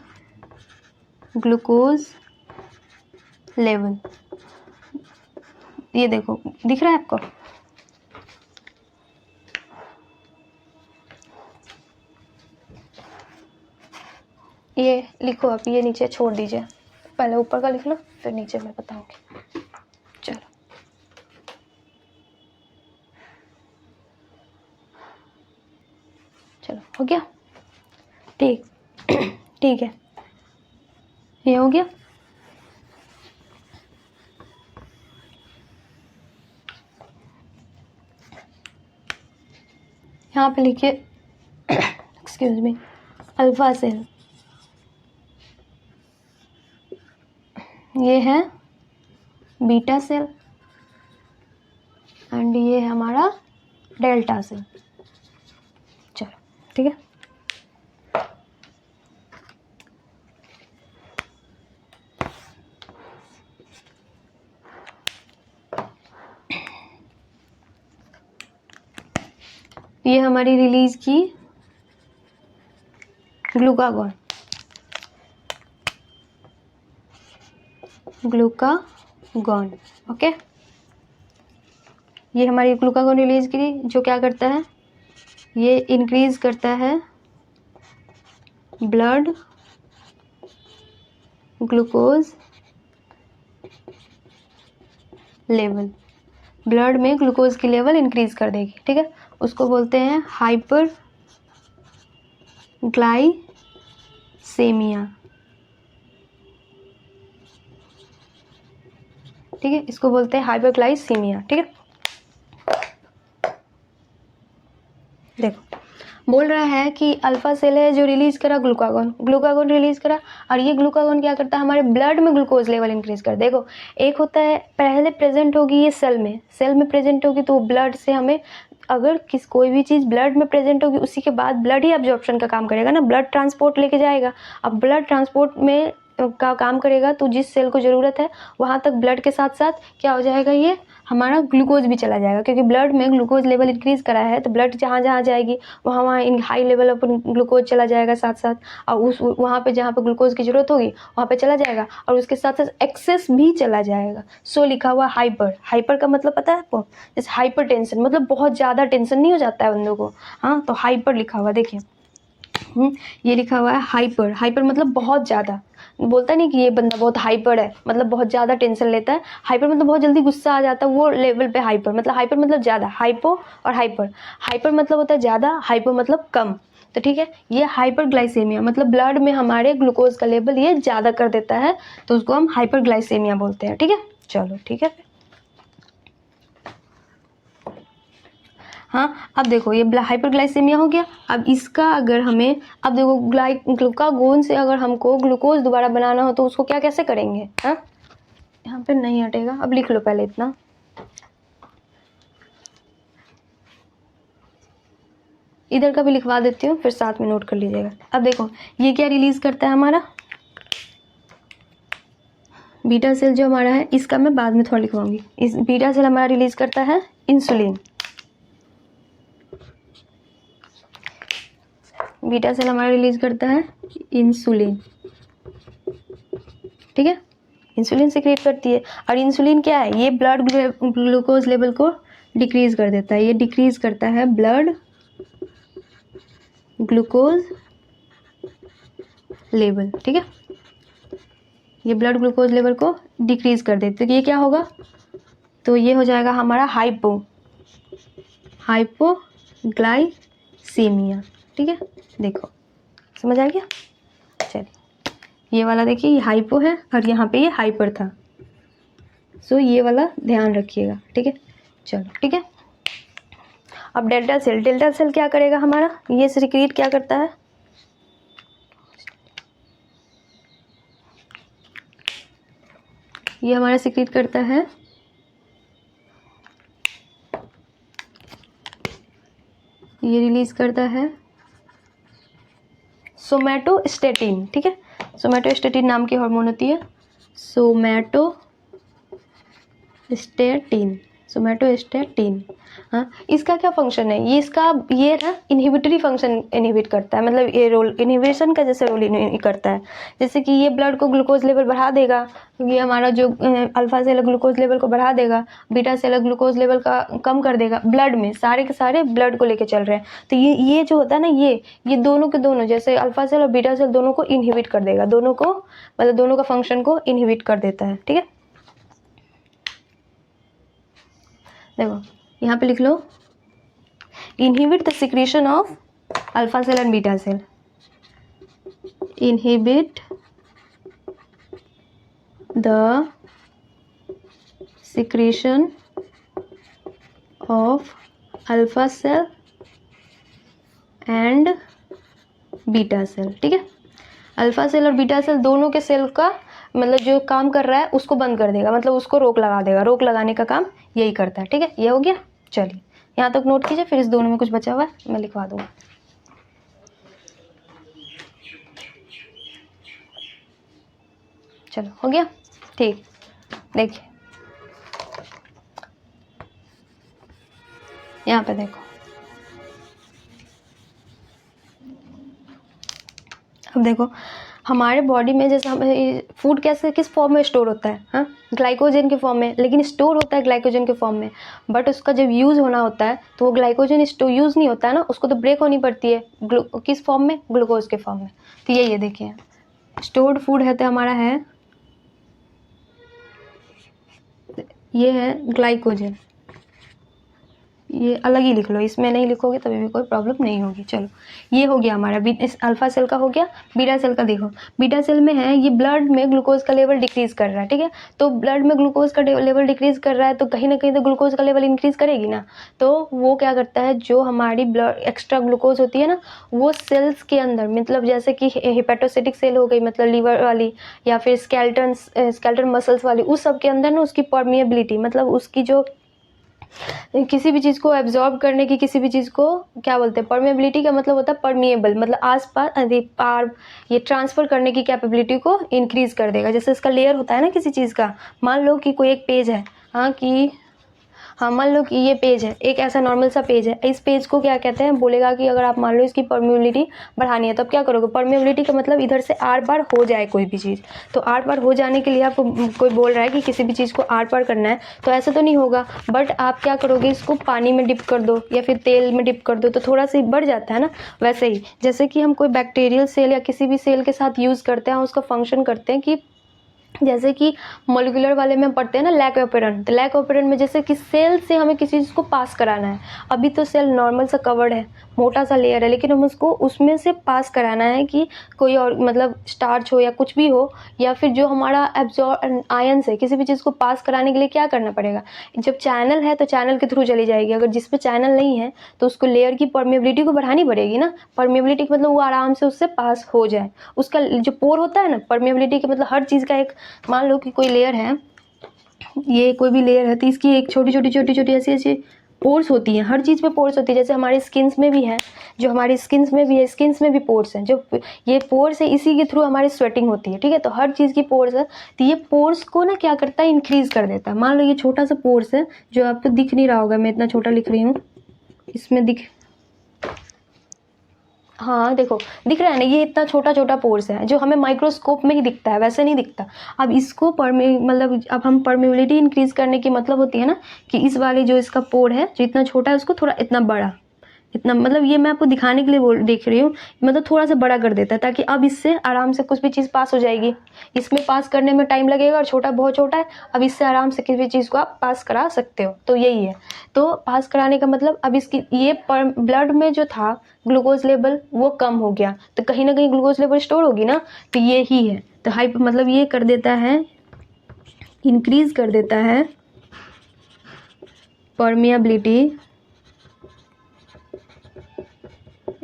ग्लूकोज लेवल। ये देखो दिख रहा है आपको, ये लिखो आप, ये नीचे छोड़ दीजिए, पहले ऊपर का लिख लो फिर नीचे मैं बताऊंगी। चलो चलो हो गया, ठीक ठीक है, ये हो गया। यहाँ पे लिखिए एक्सक्यूज मी, अल्फा सेल, ये है बीटा सेल एंड ये है हमारा डेल्टा सेल, ठीक है। ये हमारी रिलीज की ग्लूकागॉन, ग्लूकागॉन, ओके। ये हमारी ग्लूकागॉन रिलीज की, जो क्या करता है, ये इंक्रीज करता है ब्लड ग्लूकोज लेवल, ब्लड में ग्लूकोज की लेवल इंक्रीज कर देगी, ठीक है। उसको बोलते हैं हाइपर ग्लाइसेमिया, ठीक है। इसको बोलते हैं हाइपरग्लाइसीमिया, ठीक है। देखो बोल रहा है कि अल्फा सेल है जो रिलीज करा ग्लूकागॉन, ग्लूकागॉन रिलीज करा, और ये ग्लूकागॉन क्या करता है, हमारे ब्लड में ग्लूकोज लेवल इंक्रीज कर। देखो एक होता है पहले प्रेजेंट होगी ये सेल में प्रेजेंट होगी, तो ब्लड से हमें अगर कोई भी चीज़ ब्लड में प्रेजेंट होगी उसी के बाद ब्लड ही अब्जॉर्प्शन का काम करेगा ना, ब्लड ट्रांसपोर्ट लेके जाएगा। अब ब्लड ट्रांसपोर्ट में का काम करेगा तो जिस सेल को ज़रूरत है वहाँ तक ब्लड के साथ साथ क्या हो जाएगा, ये हमारा ग्लूकोज भी चला जाएगा, क्योंकि ब्लड में ग्लूकोज लेवल इंक्रीज करा है तो ब्लड जहाँ जहाँ जाएगी वहाँ इन हाई लेवल पर ग्लूकोज चला जाएगा साथ साथ, और उस वहाँ पे जहाँ पे ग्लूकोज की ज़रूरत होगी वहाँ पे चला जाएगा, और उसके साथ साथ एक्सेस भी चला जाएगा। सो लिखा हुआ हाइपर, हाइपर का मतलब पता है आपको, जैसे हाइपर टेंशन, मतलब बहुत ज़्यादा टेंशन नहीं हो जाता है बंदों को, हाँ, तो हाइपर लिखा हुआ देखिए, ये लिखा हुआ है हाइपर, हाइपर मतलब बहुत ज़्यादा, बोलता नहीं कि ये बंदा बहुत हाइपर है, मतलब बहुत ज़्यादा टेंशन लेता है। हाइपर मतलब बहुत जल्दी गुस्सा आ जाता है, वो लेवल पे हाइपर, मतलब हाइपर मतलब ज़्यादा, हाइपो और हाइपर, हाइपर मतलब होता है ज़्यादा, हाइपो मतलब कम, तो ठीक है। ये हाइपरग्लाइसेमिया मतलब ब्लड में हमारे ग्लूकोज का लेवल ये ज़्यादा कर देता है, तो उसको हम हाइपरग्लाइसेमिया बोलते हैं, ठीक है। चलो ठीक है। हाँ, अब देखो ये हाइपरग्लाइसेमिया हो गया। अब इसका अगर हमें, अब देखो ग्लूकागॉन से अगर हमको ग्लूकोज दोबारा बनाना हो तो उसको क्या कैसे करेंगे, हाँ, यहाँ पे नहीं हटेगा, अब लिख लो पहले इतना, इधर का भी लिखवा देती हूँ फिर साथ में नोट कर लीजिएगा। अब देखो ये क्या रिलीज करता है हमारा, बीटा सेल जो हमारा है, इसका मैं बाद में थोड़ा लिखवाऊंगी। इस बीटा सेल हमारा रिलीज करता है इंसुलिन, बीटा सेल हमारा रिलीज करता है इंसुलिन, ठीक है। इंसुलिन सिक्रेट करती है, और इंसुलिन क्या है, ये ब्लड ग्लूकोज लेवल को डिक्रीज कर देता है, ये डिक्रीज करता है ब्लड ग्लूकोज लेवल, ठीक है। ये ब्लड ग्लूकोज लेवल को डिक्रीज कर देते, तो ये क्या होगा, तो ये हो जाएगा हमारा हाइपोग्लाइसीमिया, ठीक है। देखो समझ आ गया, चलिए ये वाला देखिए, ये हाइपो है और यहाँ पे ये हाइपर था, सो ये वाला ध्यान रखिएगा, ठीक है। चलो ठीक है। अब डेल्टा सेल, डेल्टा सेल क्या करेगा हमारा, ये सिक्रीट क्या करता है, ये हमारा सिक्रीट करता है ये रिलीज करता है सोमैटोस्टेटिन, ठीक है। सोमैटोस्टेटिन नाम की हार्मोन होती है, सोमैटोस्टेटिन, सोमैटोस्टेटिन, हाँ। इसका क्या फंक्शन है, ये इसका ये ना इनहिबिटरी फंक्शन इनहिबिट करता है, मतलब ये रोल इनहिबिशन का जैसे रोल करता है, जैसे कि ये ब्लड को ग्लूकोज लेवल बढ़ा देगा, ये हमारा जो अल्फा सेल ग्लूकोज लेवल को बढ़ा देगा, बीटा सेल ग्लूकोज लेवल का कम कर देगा, ब्लड में सारे के सारे ब्लड को लेके चल रहे हैं, तो ये जो होता है ना, ये दोनों के दोनों, जैसे अल्फा सेल और बीटा सेल दोनों को इनहिबिट कर देगा, दोनों को मतलब दोनों का फंक्शन को इनहिबिट कर देता है, ठीक है। देखो यहाँ पे लिख लो, inhibit the secretion of alpha cell and beta cell, inhibit the secretion of alpha cell and beta cell, ठीक है। अल्फा सेल और बीटा सेल दोनों के सेल का मतलब जो काम कर रहा है उसको बंद कर देगा, मतलब उसको रोक लगा देगा, रोक लगाने का काम यही करता है, ठीक है। ये हो गया, चलिए यहाँ तक नोट कीजिए, फिर इस दोनों में कुछ बचा हुआ है मैं लिखवा दूँगा। चलो हो गया, ठीक। देखिए यहाँ पे देखो, अब देखो हमारे बॉडी में जैसे हमें फूड कैसे किस फॉर्म में स्टोर होता है, हाँ, ग्लाइकोजन के फॉर्म में, लेकिन स्टोर होता है ग्लाइकोजन के फॉर्म में, बट उसका जब यूज़ होना होता है तो वो ग्लाइकोजन यूज़ नहीं होता है ना, उसको तो ब्रेक होनी पड़ती है किस फॉर्म में, ग्लूकोज के फॉर्म में। तो ये देखिए स्टोर्ड फूड है तो हमारा है, ये है ग्लाइकोजन, ये अलग ही लिख लो, इसमें नहीं लिखोगे तभी भी कोई प्रॉब्लम नहीं होगी। चलो ये हो गया हमारा इस अल्फा सेल का हो गया। बीटा सेल का देखो, बीटा सेल में है ये ब्लड में ग्लूकोज का लेवल डिक्रीज़ कर रहा है, ठीक है। तो ब्लड में ग्लूकोज का लेवल डिक्रीज़ कर रहा है तो कहीं ना कहीं तो ग्लूकोज का लेवल इंक्रीज़ करेगी ना, तो वो क्या करता है, जो हमारी ब्लड एक्स्ट्रा ग्लूकोज होती है ना, वो सेल्स के अंदर, मतलब जैसे कि हिपेटोसाइटिक सेल हो गई, मतलब लीवर वाली, या फिर स्केलेटन मसल्स वाली, उस सब के अंदर ना उसकी परमिएबिलिटी, मतलब उसकी जो किसी भी चीज़ को एब्जॉर्ब करने की, किसी भी चीज़ को क्या बोलते हैं, परमेबिलिटी का मतलब होता है परमिएबल, मतलब आस पार ये ट्रांसफ़र करने की कैपेबिलिटी को इंक्रीज़ कर देगा। जैसे इसका लेयर होता है ना किसी चीज़ का, मान लो कि कोई एक पेज है, हाँ मान लो कि ये पेज है, एक ऐसा नॉर्मल सा पेज है, इस पेज को क्या कहते हैं, बोलेगा कि अगर आप मान लो इसकी परमेबिलिटी बढ़ानी है तो आप क्या करोगे, परमेबिलिटी का मतलब इधर से आर पार हो जाए कोई भी चीज़, तो आर पार हो जाने के लिए आपको कोई बोल रहा है कि किसी भी चीज़ को आर पार करना है, तो ऐसा तो नहीं होगा, बट आप क्या करोगे, इसको पानी में डिप कर दो या फिर तेल में डिप कर दो तो थोड़ा सा बढ़ जाता है ना। वैसे ही जैसे कि हम कोई बैक्टीरियल सेल या किसी भी सेल के साथ यूज़ करते हैं, उसका फंक्शन करते हैं कि जैसे कि मॉलिक्यूलर वाले में पढ़ते हैं ना लैक ऑपरेंट, तो लैक ऑपरेंट में जैसे कि सेल से हमें किसी चीज़ को पास कराना है, अभी तो सेल नॉर्मल सा कवर्ड है, मोटा सा लेयर है, लेकिन हम उसको उसमें से पास कराना है कि कोई और मतलब स्टार्च हो या कुछ भी हो, या फिर जो हमारा एब्जॉर्ब आयन से किसी भी चीज़ को पास कराने के लिए क्या करना पड़ेगा, जब चैनल है तो चैनल के थ्रू चली जाएगी, अगर जिस पे चैनल नहीं है तो उसको लेयर की परमेबिलिटी को बढ़ानी पड़ेगी ना। परमेबिलिटी का मतलब वो आराम से उससे पास हो जाए, उसका जो पोर होता है ना, परमेबिलिटी का मतलब हर चीज़ का एक, मान लो कि कोई लेयर है, ये कोई भी लेयर है तो इसकी एक छोटी छोटी ऐसी पोर्स होती हैं, हर चीज़ में पोर्स होती है, जैसे हमारी स्किन्स में भी है, जो हमारी स्किन्स में भी है, स्किन्स में भी पोर्स हैं, जो ये पोर्स है इसी के थ्रू हमारी स्वेटिंग होती है, ठीक है। तो हर चीज़ की पोर्स है, तो ये पोर्स को ना क्या करता है, इंक्रीज़ कर देता है। मान लो ये छोटा सा पोर्स है जो आपको दिख नहीं रहा होगा, मैं इतना छोटा लिख रही हूँ, इसमें हाँ देखो दिख रहा है ना, ये इतना छोटा पोर्स है जो हमें माइक्रोस्कोप में ही दिखता है, वैसे नहीं दिखता। अब इसको मतलब अब हम परमेबिलिटी इंक्रीज़ करने की मतलब होती है ना कि इस वाले जो इसका पोर है जो इतना छोटा है उसको थोड़ा इतना बड़ा, इतना मतलब ये मैं आपको दिखाने के लिए देख रही हूँ, मतलब थोड़ा सा बड़ा कर देता है ताकि अब इससे आराम से कुछ भी चीज़ पास हो जाएगी। इसमें पास करने में टाइम लगेगा और छोटा बहुत छोटा है, अब इससे आराम से किसी भी चीज़ को आप पास करा सकते हो, तो यही है। तो पास कराने का मतलब अब इसकी ये ब्लड में जो था ग्लूकोज लेवल वो कम हो गया, तो कहीं ना कहीं ग्लूकोज लेवल स्टोर होगी ना, तो ये ही है। तो हाई मतलब ये कर देता है, इंक्रीज़ कर देता है permeability,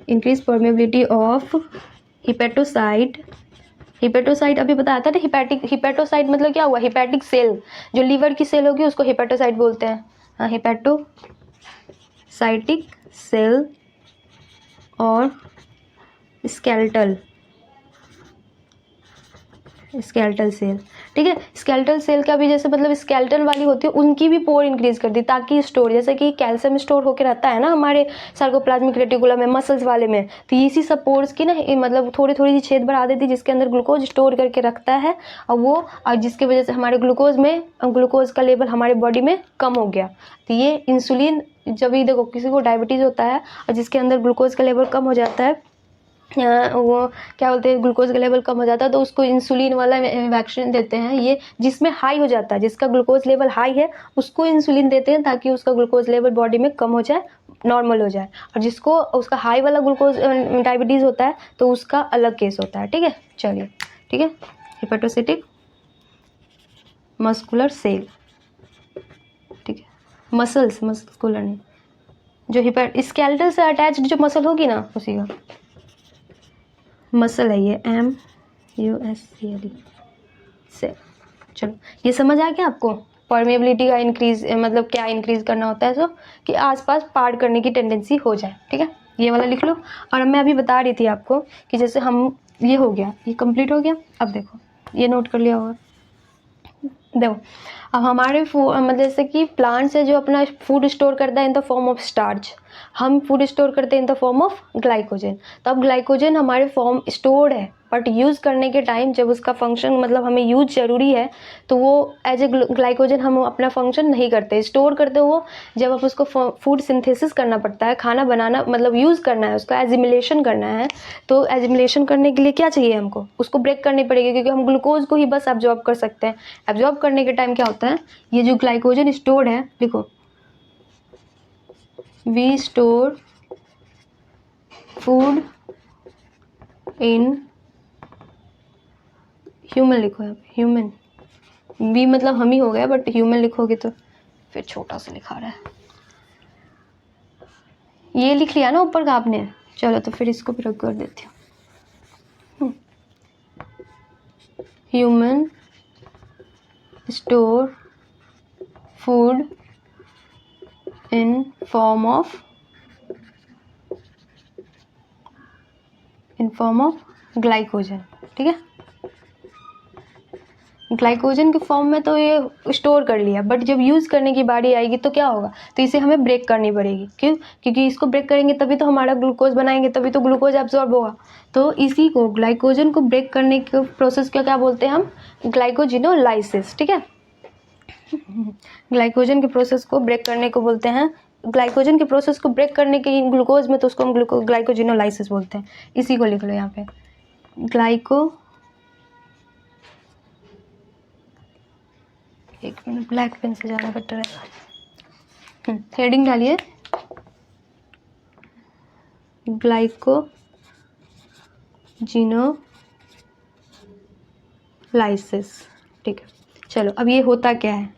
increase permeability of hepatocyte. Hepatocyte अभी बताया था ना, हिपेटोसाइट मतलब क्या हुआ, हिपैटिक सेल, जो लीवर की सेल होगी उसको हिपेटोसाइट बोलते हैं। हाँ, हिपेटोसाइटिक सेल और स्केलेटल सेल, ठीक है। स्केलेटल सेल का भी जैसे मतलब स्केलेटल वाली होती है उनकी भी पोर इंक्रीज कर दी ताकि स्टोर, जैसे कि कैल्शियम स्टोर होकर रहता है ना हमारे सार्कोप्लाज्मिक रेटिकुलम में, मसल्स वाले में, तो इसी सब पोर्स की ना मतलब थोड़ी सी छेद बढ़ा देती जिसके अंदर ग्लूकोज स्टोर करके रखता है, और जिसकी वजह से हमारे ग्लूकोज का लेवल हमारे बॉडी में कम हो गया। तो ये इंसुलिन, जब भी देखो किसी को डायबिटीज़ होता है और जिसके अंदर ग्लूकोज का लेवल कम हो जाता है, वो क्या बोलते हैं, ग्लूकोज का लेवल कम हो जाता है तो उसको इंसुलिन वाला वैक्सीन देते हैं, ये जिसमें हाई हो जाता है, जिसका ग्लूकोज लेवल हाई है उसको इंसुलिन देते हैं ताकि उसका ग्लूकोज लेवल बॉडी में कम हो जाए, नॉर्मल हो जाए। और जिसको उसका हाई वाला ग्लूकोज डायबिटीज़ होता है तो उसका अलग केस होता है, ठीक है। चलिए ठीक है, हिपेटोसाइटिक मस्कुलर सेल, ठीक है, मस्कुलर नहीं, जो स्केलेटल से अटैच्ड जो मसल होगी ना उसी का मसल है ये, MUSCLE सेल। चलो ये समझ आ गया आपको, परमेबिलिटी का इंक्रीज मतलब क्या इंक्रीज करना होता है, सो कि आसपास पार करने की टेंडेंसी हो जाए, ठीक है। ये वाला लिख लो। और मैं अभी बता रही थी आपको कि जैसे हम, ये हो गया, ये कंप्लीट हो गया। अब देखो ये नोट कर लिया होगा। देखो अब हमारे मतलब जैसे कि प्लांट से जो अपना फूड स्टोर करता है in the form of starch, हम फूड स्टोर करते हैं in the form of glycogen. तो अब ग्लाइकोजन हमारे फॉर्म स्टोर्ड है, बट यूज़ करने के टाइम जब उसका फंक्शन मतलब हमें यूज ज़रूरी है तो वो एज ए ग्लाइकोजन हम अपना फंक्शन नहीं करते, स्टोर करते वो जब अब उसको फूड सिंथेसिस करना पड़ता है, खाना बनाना मतलब यूज़ करना है, उसका एजिमुलेशन करना है। तो एजिमुलेशन करने के लिए क्या चाहिए हमको, उसको ब्रेक करनी पड़ेगी, क्योंकि हम ग्लूकोज को ही बस एब्जॉर्ब कर सकते हैं। एब्जॉर्ब करने के टाइम क्या होता है, ये जो ग्लाइकोजन स्टोर्ड है, देखो we store food in human, लिखो है ह्यूमन, वी मतलब हम ही हो गया, बट ह्यूमन लिखोगे तो फिर छोटा सा लिखा रहा है, ये लिख लिया ना ऊपर का आपने। चलो तो फिर इसको भी रख कर देती हूँ। Human store food in form of glycogen, ठीक है। ग्लाइकोजन के फॉर्म में तो ये स्टोर कर लिया, बट जब यूज़ करने की बारी आएगी तो क्या होगा, तो इसे हमें ब्रेक करनी पड़ेगी। क्यों, क्योंकि इसको ब्रेक करेंगे तभी तो हमारा ग्लूकोज बनाएंगे, तभी तो ग्लूकोज एब्जॉर्ब होगा। तो इसी को ग्लाइकोजन को ब्रेक करने के प्रोसेस को क्या बोलते हैं हम, ग्लाइकोजिनोलाइसिस, ठीक है। ग्लाइकोजन के प्रोसेस को ब्रेक करने को बोलते हैं, ग्लाइकोजन के प्रोसेस को ब्रेक करने के ग्लूकोज में, तो उसको हम ग्लाइकोजिनोलाइसिस बोलते हैं। इसी को लिख लो यहाँ पे, एक मिनट, ब्लैक पेन से ज़्यादा बेटर है। हेडिंग डालिए, ग्लाइकोजिनोलाइसिस, ठीक है। चलो अब ये होता क्या है,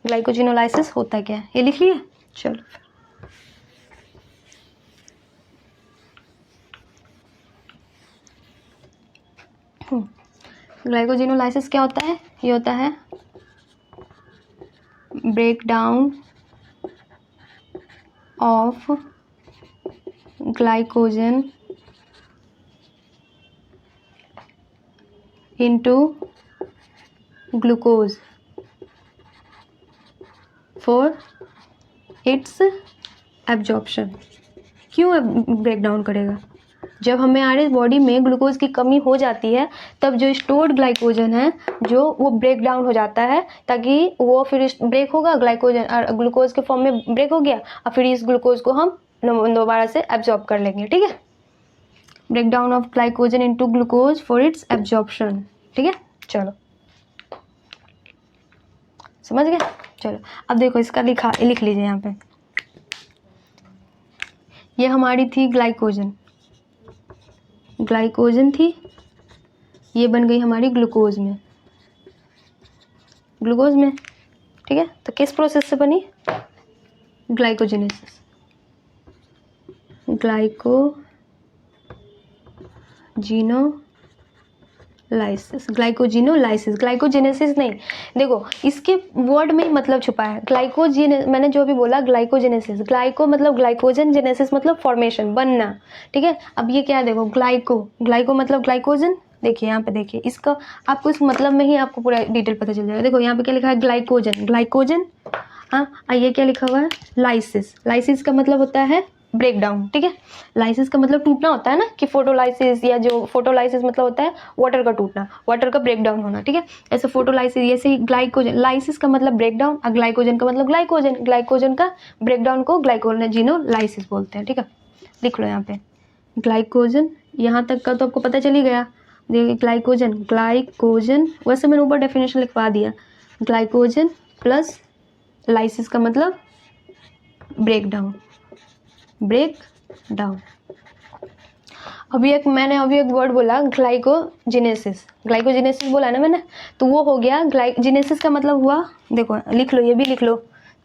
ग्लाइकोजिनोलाइसिस होता क्या है, ये लिख लिए। चलो ग्लाइकोजिनोलाइसिस क्या होता है, ये होता है break down of glycogen into glucose for its absorption। क्यों ब्रेक डाउन करेगा, जब हमारे बॉडी में ग्लूकोज की कमी हो जाती है तब जो स्टोर्ड ग्लाइकोजन है जो वो ब्रेक डाउन हो जाता है, ताकि वो फिर ब्रेक होगा, ग्लाइकोजन ग्लूकोज के फॉर्म में ब्रेक हो गया, और फिर इस ग्लूकोज को हम दोबारा से एब्जॉर्ब कर लेंगे, ठीक है। Break down of glycogen into glucose for its absorption, ठीक है। चलो समझ गए। चलो अब देखो इसका लिख लीजिए यहाँ पे, ये हमारी थी ग्लाइकोजन थी, ये बन गई हमारी ग्लूकोज में, ठीक है। तो किस प्रोसेस से बनी, ग्लाइकोजेनेसिस, ग्लाइकोजेनेसिस नहीं, देखो इसके वर्ड में ही मतलब छुपा है। मैंने जो भी बोला ग्लाइकोजेनेसिस, ग्लाइको मतलब ग्लाइकोजन, जेनेसिस मतलब फॉर्मेशन, बनना, ठीक है। अब ये क्या है, देखो ग्लाइको मतलब ग्लाइकोजन, देखिए यहाँ पे, देखिए इसका आपको इस मतलब में ही आपको पूरा डिटेल पता चल जाएगा। देखो यहाँ पे क्या लिखा है, ग्लाइकोजन, हाँ, ये क्या लिखा हुआ है, लाइसिस का मतलब होता है ब्रेक डाउन, ठीक है। लाइसिस का मतलब टूटना होता है ना, कि फोटोलाइसिस, या जो फोटोलाइसिस मतलब होता है वाटर का टूटना, वाटर का ब्रेक डाउन होना, ठीक है। ऐसे फोटोलाइसिस, ऐसे ही ग्लाइकोजन, लाइसिस का मतलब ब्रेक डाउन, और ग्लाइकोजन का मतलब ग्लाइकोजन का ब्रेक डाउन को ग्लाइकोजिनोलाइसिस बोलते हैं, ठीक है। लिख लो यहाँ पे ग्लाइकोजन, यहाँ तक का तो आपको पता चल ही गया। देखिए ग्लाइकोजन वैसे मैंने ऊपर डेफिनेशन लिखवा दिया, ग्लाइकोजन प्लस लाइसिस का मतलब ब्रेक डाउन। मैंने अभी एक वर्ड बोला ग्लाइकोजेनेसिस बोला ना मैंने, तो वो हो गया जेनेसिस का मतलब हुआ, देखो लिख लो, ये भी लिख लो,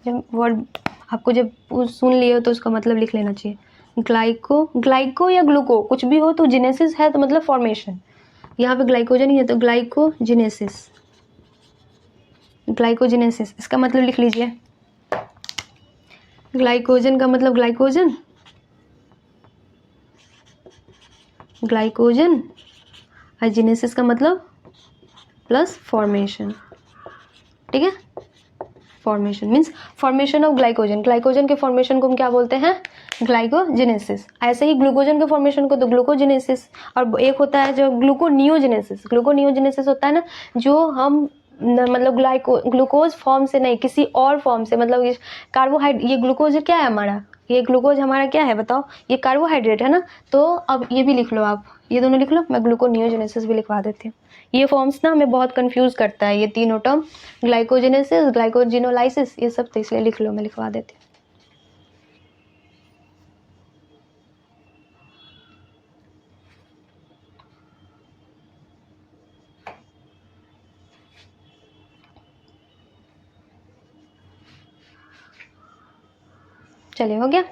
जब वर्ड आपको जब सुन लिए हो तो उसका मतलब लिख लेना चाहिए। ग्लाइको या ग्लूको कुछ भी हो, तो जेनेसिस है तो मतलब फॉर्मेशन, यहाँ पे ग्लाइकोजन ही है तो ग्लाइकोजेनेसिस, इसका मतलब लिख लीजिए। ग्लाइकोजन का मतलब ग्लाइकोजन और जेनेसिस का मतलब प्लस फॉर्मेशन, ठीक है। Formation means formation of glycogen, glycogen के फॉर्मेशन को हम क्या बोलते हैं, ग्लाइकोजेनेसिस। ऐसे ही ग्लूकोजन के फॉर्मेशन को तो ग्लूकोजेनेसिस, और एक होता है जो ग्लूकोनियोजेनेसिस। ग्लूकोनियोजेनेसिस होता है ना, जो हम मतलब ग्लूकोज फॉर्म से नहीं, किसी और फॉर्म से, मतलब ये कार्बोहाइड्रेट, ये ग्लूकोज क्या है हमारा, ये ग्लूकोज हमारा क्या है बताओ, ये कार्बोहाइड्रेट है ना। तो अब ये भी लिख लो आप, ये दोनों लिख लो, मैं ग्लूकोनियोजेनेसिस भी लिखवा देती हूँ। ये फॉर्म्स ना हमें बहुत कंफ्यूज करता है, ये तीनों टर्म, ग्लाइकोजेनेसिस, ग्लाइकोजिनोलाइसिस, ये सब, तो इसलिए लिख लो, मैं लिखवा देती हूँ। चलिए हो गया।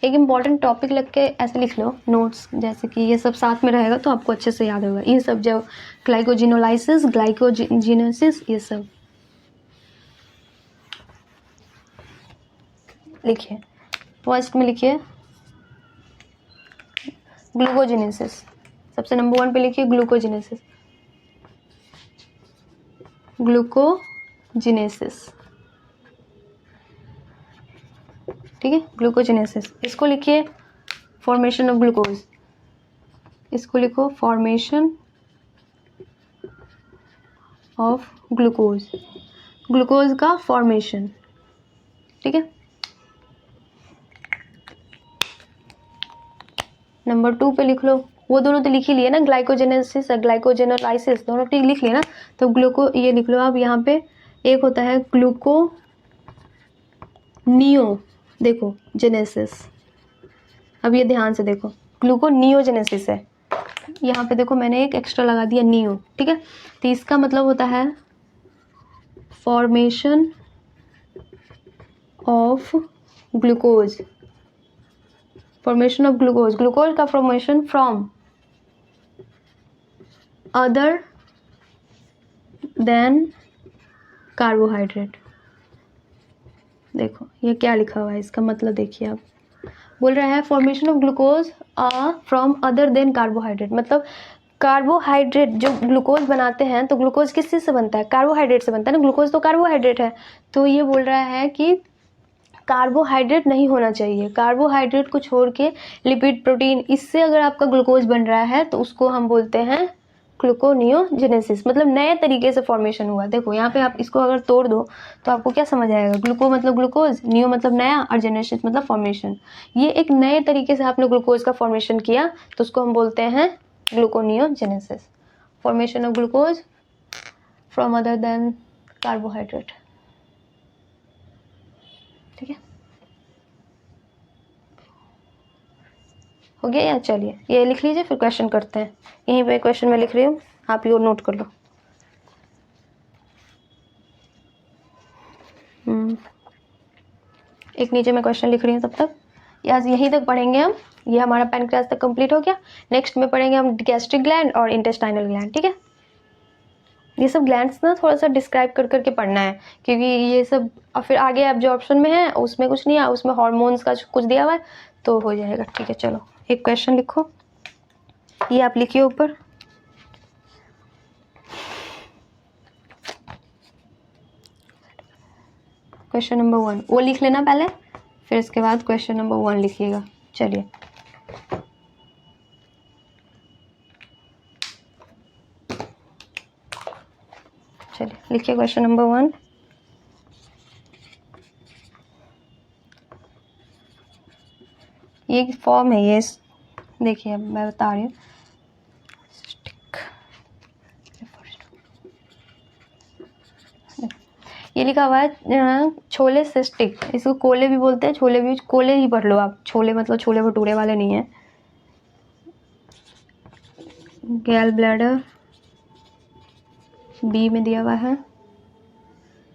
एक इम्पॉर्टेंट टॉपिक लग के ऐसे लिख लो नोट्स, जैसे कि ये सब साथ में रहेगा तो आपको अच्छे से याद होगा। ये सब जो ग्लाइकोजिनोलाइसिस, ग्लाइकोजिनेसिस, ये सब लिखिए। फर्स्ट में लिखिए ग्लूकोजिनेसिस, सबसे नंबर 1 पे लिखिए ग्लूकोजिनेसिस, ग्लूकोजिनेसिस, ठीक है, ग्लूकोजिनेसिस। इसको लिखिए फॉर्मेशन ऑफ ग्लूकोज, इसको लिखो फॉर्मेशन ऑफ ग्लूकोज, ग्लूकोज का फॉर्मेशन, ठीक है। नंबर 2 पे लिख लो, वो दोनों तो लिख ही लिए ना, ग्लाइकोजेनेसिस और ग्लाइकोजेनोलाइसिस, दोनों ठीक लिख लिए ना। तो ग्लूको, ये लिख लो आप यहाँ पे, एक होता है ग्लूकोनियो, देखो जेनेसिस, अब ये ध्यान से देखो, ग्लूकोनियोजेनेसिस है, यहाँ पे देखो मैंने एक एक्स्ट्रा लगा दिया नियो, ठीक है। तो इसका मतलब होता है formation of glucose, formation of glucose, glucose का formation from other than carbohydrate. देखो ये क्या लिखा हुआ है, इसका मतलब देखिए आप, बोल रहा है formation of glucose from other than carbohydrate, मतलब कार्बोहाइड्रेट जो ग्लूकोज बनाते हैं, तो ग्लूकोज किस चीज़ से बनता है, कार्बोहाइड्रेट से बनता है ना, ग्लूकोज तो कार्बोहाइड्रेट है। तो ये बोल रहा है कि कार्बोहाइड्रेट नहीं होना चाहिए, कार्बोहाइड्रेट को छोड़ के लिपिड, प्रोटीन, इससे अगर आपका ग्लूकोज बन रहा है तो उसको हम बोलते हैं ग्लूकोनियोजेनेसिस, मतलब नए तरीके से फॉर्मेशन हुआ। देखो यहाँ पे आप इसको अगर तोड़ दो तो आपको क्या समझ आएगा, ग्लूको मतलब ग्लूकोज, नियो मतलब नया, और जेनेसिस मतलब फॉर्मेशन। ये एक नए तरीके से आपने ग्लूकोज का फॉर्मेशन किया तो उसको हम बोलते हैं gluconeogenesis, formation of glucose from other than carbohydrate, ठीक है, हो गया या। चलिए ये लिख लीजिए, फिर क्वेश्चन करते हैं। यहीं पे क्वेश्चन मैं लिख रही हूँ, आप ये नोट कर लो। एक नीचे मैं क्वेश्चन लिख रही हूँ, तब तक यार यहीं तक पढ़ेंगे हम, ये हमारा पैनक्रियास तक कंप्लीट हो गया। नेक्स्ट में पढ़ेंगे हम गैस्ट्रिक ग्लैंड और इंटेस्टाइनल ग्लैंड, ठीक है। ये सब ग्लैंड्स ना थोड़ा सा डिस्क्राइब कर करके पढ़ना है, क्योंकि ये सब, और फिर आगे एब्जॉर्प्शन में है, उसमें कुछ नहीं है, उसमें हार्मोन्स का कुछ दिया हुआ है तो हो जाएगा, ठीक है। चलो एक क्वेश्चन लिखो, ये आप लिखिए ऊपर, क्वेश्चन नंबर 1 वो लिख लेना पहले, फिर इसके बाद क्वेश्चन नंबर 1 लिखिएगा। चलिए लिखिए क्वेश्चन नंबर 1। ये फॉर्म है, ये देखिए मैं बता रही हूँ, ये लिखा हुआ है छोले सिस्टिक, इसको कोले भी बोलते हैं, छोले भी, कोले ही पढ़ लो आप, छोले मतलब छोले भटूरे वाले नहीं है। गैल ब्लैडर बी में दिया हुआ है,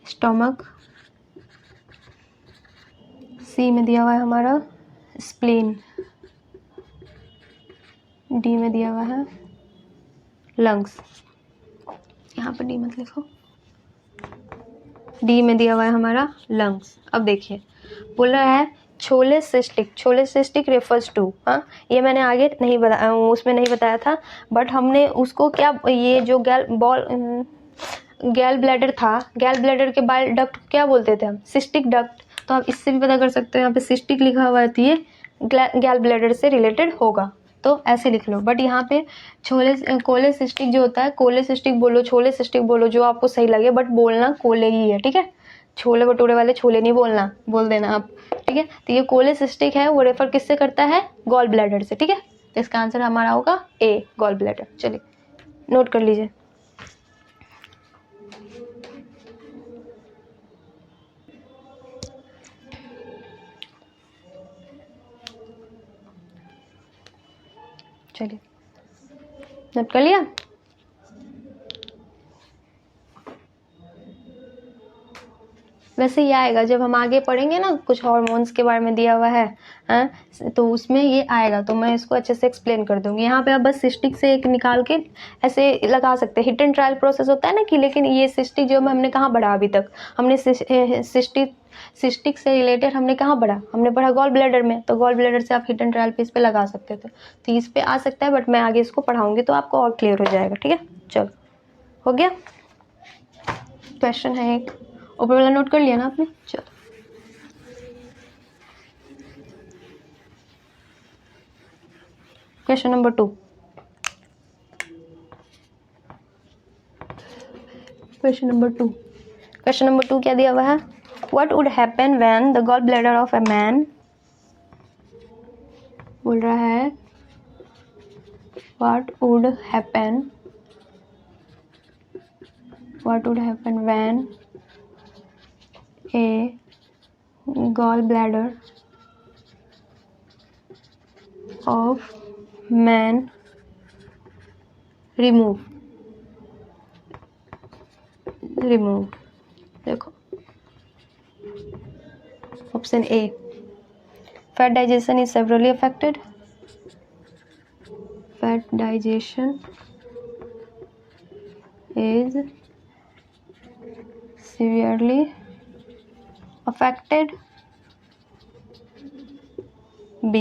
स्टमक सी में दिया हुआ है हमारा, स्प्लीन डी में दिया हुआ है, लंग्स, यहाँ पर डी मत लिखो, डी में दिया हुआ है हमारा लंग्स। अब देखिए बोल रहा है छोले सिस्टिक रेफर्स टू, हाँ ये मैंने आगे नहीं बताया, उसमें नहीं बताया था, बट हमने उसको क्या, ये जो गैल ब्लैडर था, गैल ब्लैडर के बाइल डक्ट क्या बोलते थे हम, सिस्टिक डक्ट। तो आप इससे भी पता कर सकते हो, यहाँ पे सिस्टिक लिखा हुआ है तो ये गैल ब्लैडर से रिलेटेड होगा, तो ऐसे लिख लो। बट यहाँ पे कोलेसिस्टिक जो होता है, कोलेसिस्टिक बोलो, छोले सिस्टिक बोलो, जो आपको सही लगे, बट बोलना कोले ही है, ठीक है। छोले भटूरे वाले छोले नहीं बोलना, बोल देना आप, ठीक है। तो ये कोलेसिस्टिक है, वो रेफर किससे करता है, गॉल ब्लैडर से, ठीक है। तो इसका आंसर हमारा होगा ए, गॉल ब्लैडर। चलिए नोट कर लीजिए। चलिए नोट कर लिया। वैसे ये आएगा जब हम आगे पढ़ेंगे ना, कुछ हार्मोन्स के बारे में दिया हुआ है, हाँ तो उसमें ये आएगा, तो मैं इसको अच्छे से एक्सप्लेन कर दूंगी। यहाँ पे आप बस सिस्टिक से एक निकाल के ऐसे लगा सकते हैं, हिट एंड ट्रायल प्रोसेस होता है ना कि, लेकिन ये सिस्टिक जो हमने कहाँ पढ़ा अभी तक, हमने सिस्टिक से रिलेटेड हमने कहाँ पढ़ा, हमने पढ़ा गॉल ब्लैडर में, तो गॉल ब्लैडर से आप हिट एंड ट्रायल पे इस पर लगा सकते थे, तो इस पर आ सकता है, बट मैं आगे इसको पढ़ाऊँगी तो आपको और क्लियर हो जाएगा, ठीक है। चलो हो गया। क्वेश्चन है एक, ऊपर वाला नोट कर लिया ना आपने। चलो क्वेश्चन नंबर 2, क्वेश्चन नंबर 2 क्या दिया हुआ है, what would happen when the gall bladder of a man, बोल रहा है what would happen when a gallbladder of man remove। देखो option A, fat digestion is severely affected, fat digestion is severely affected, B,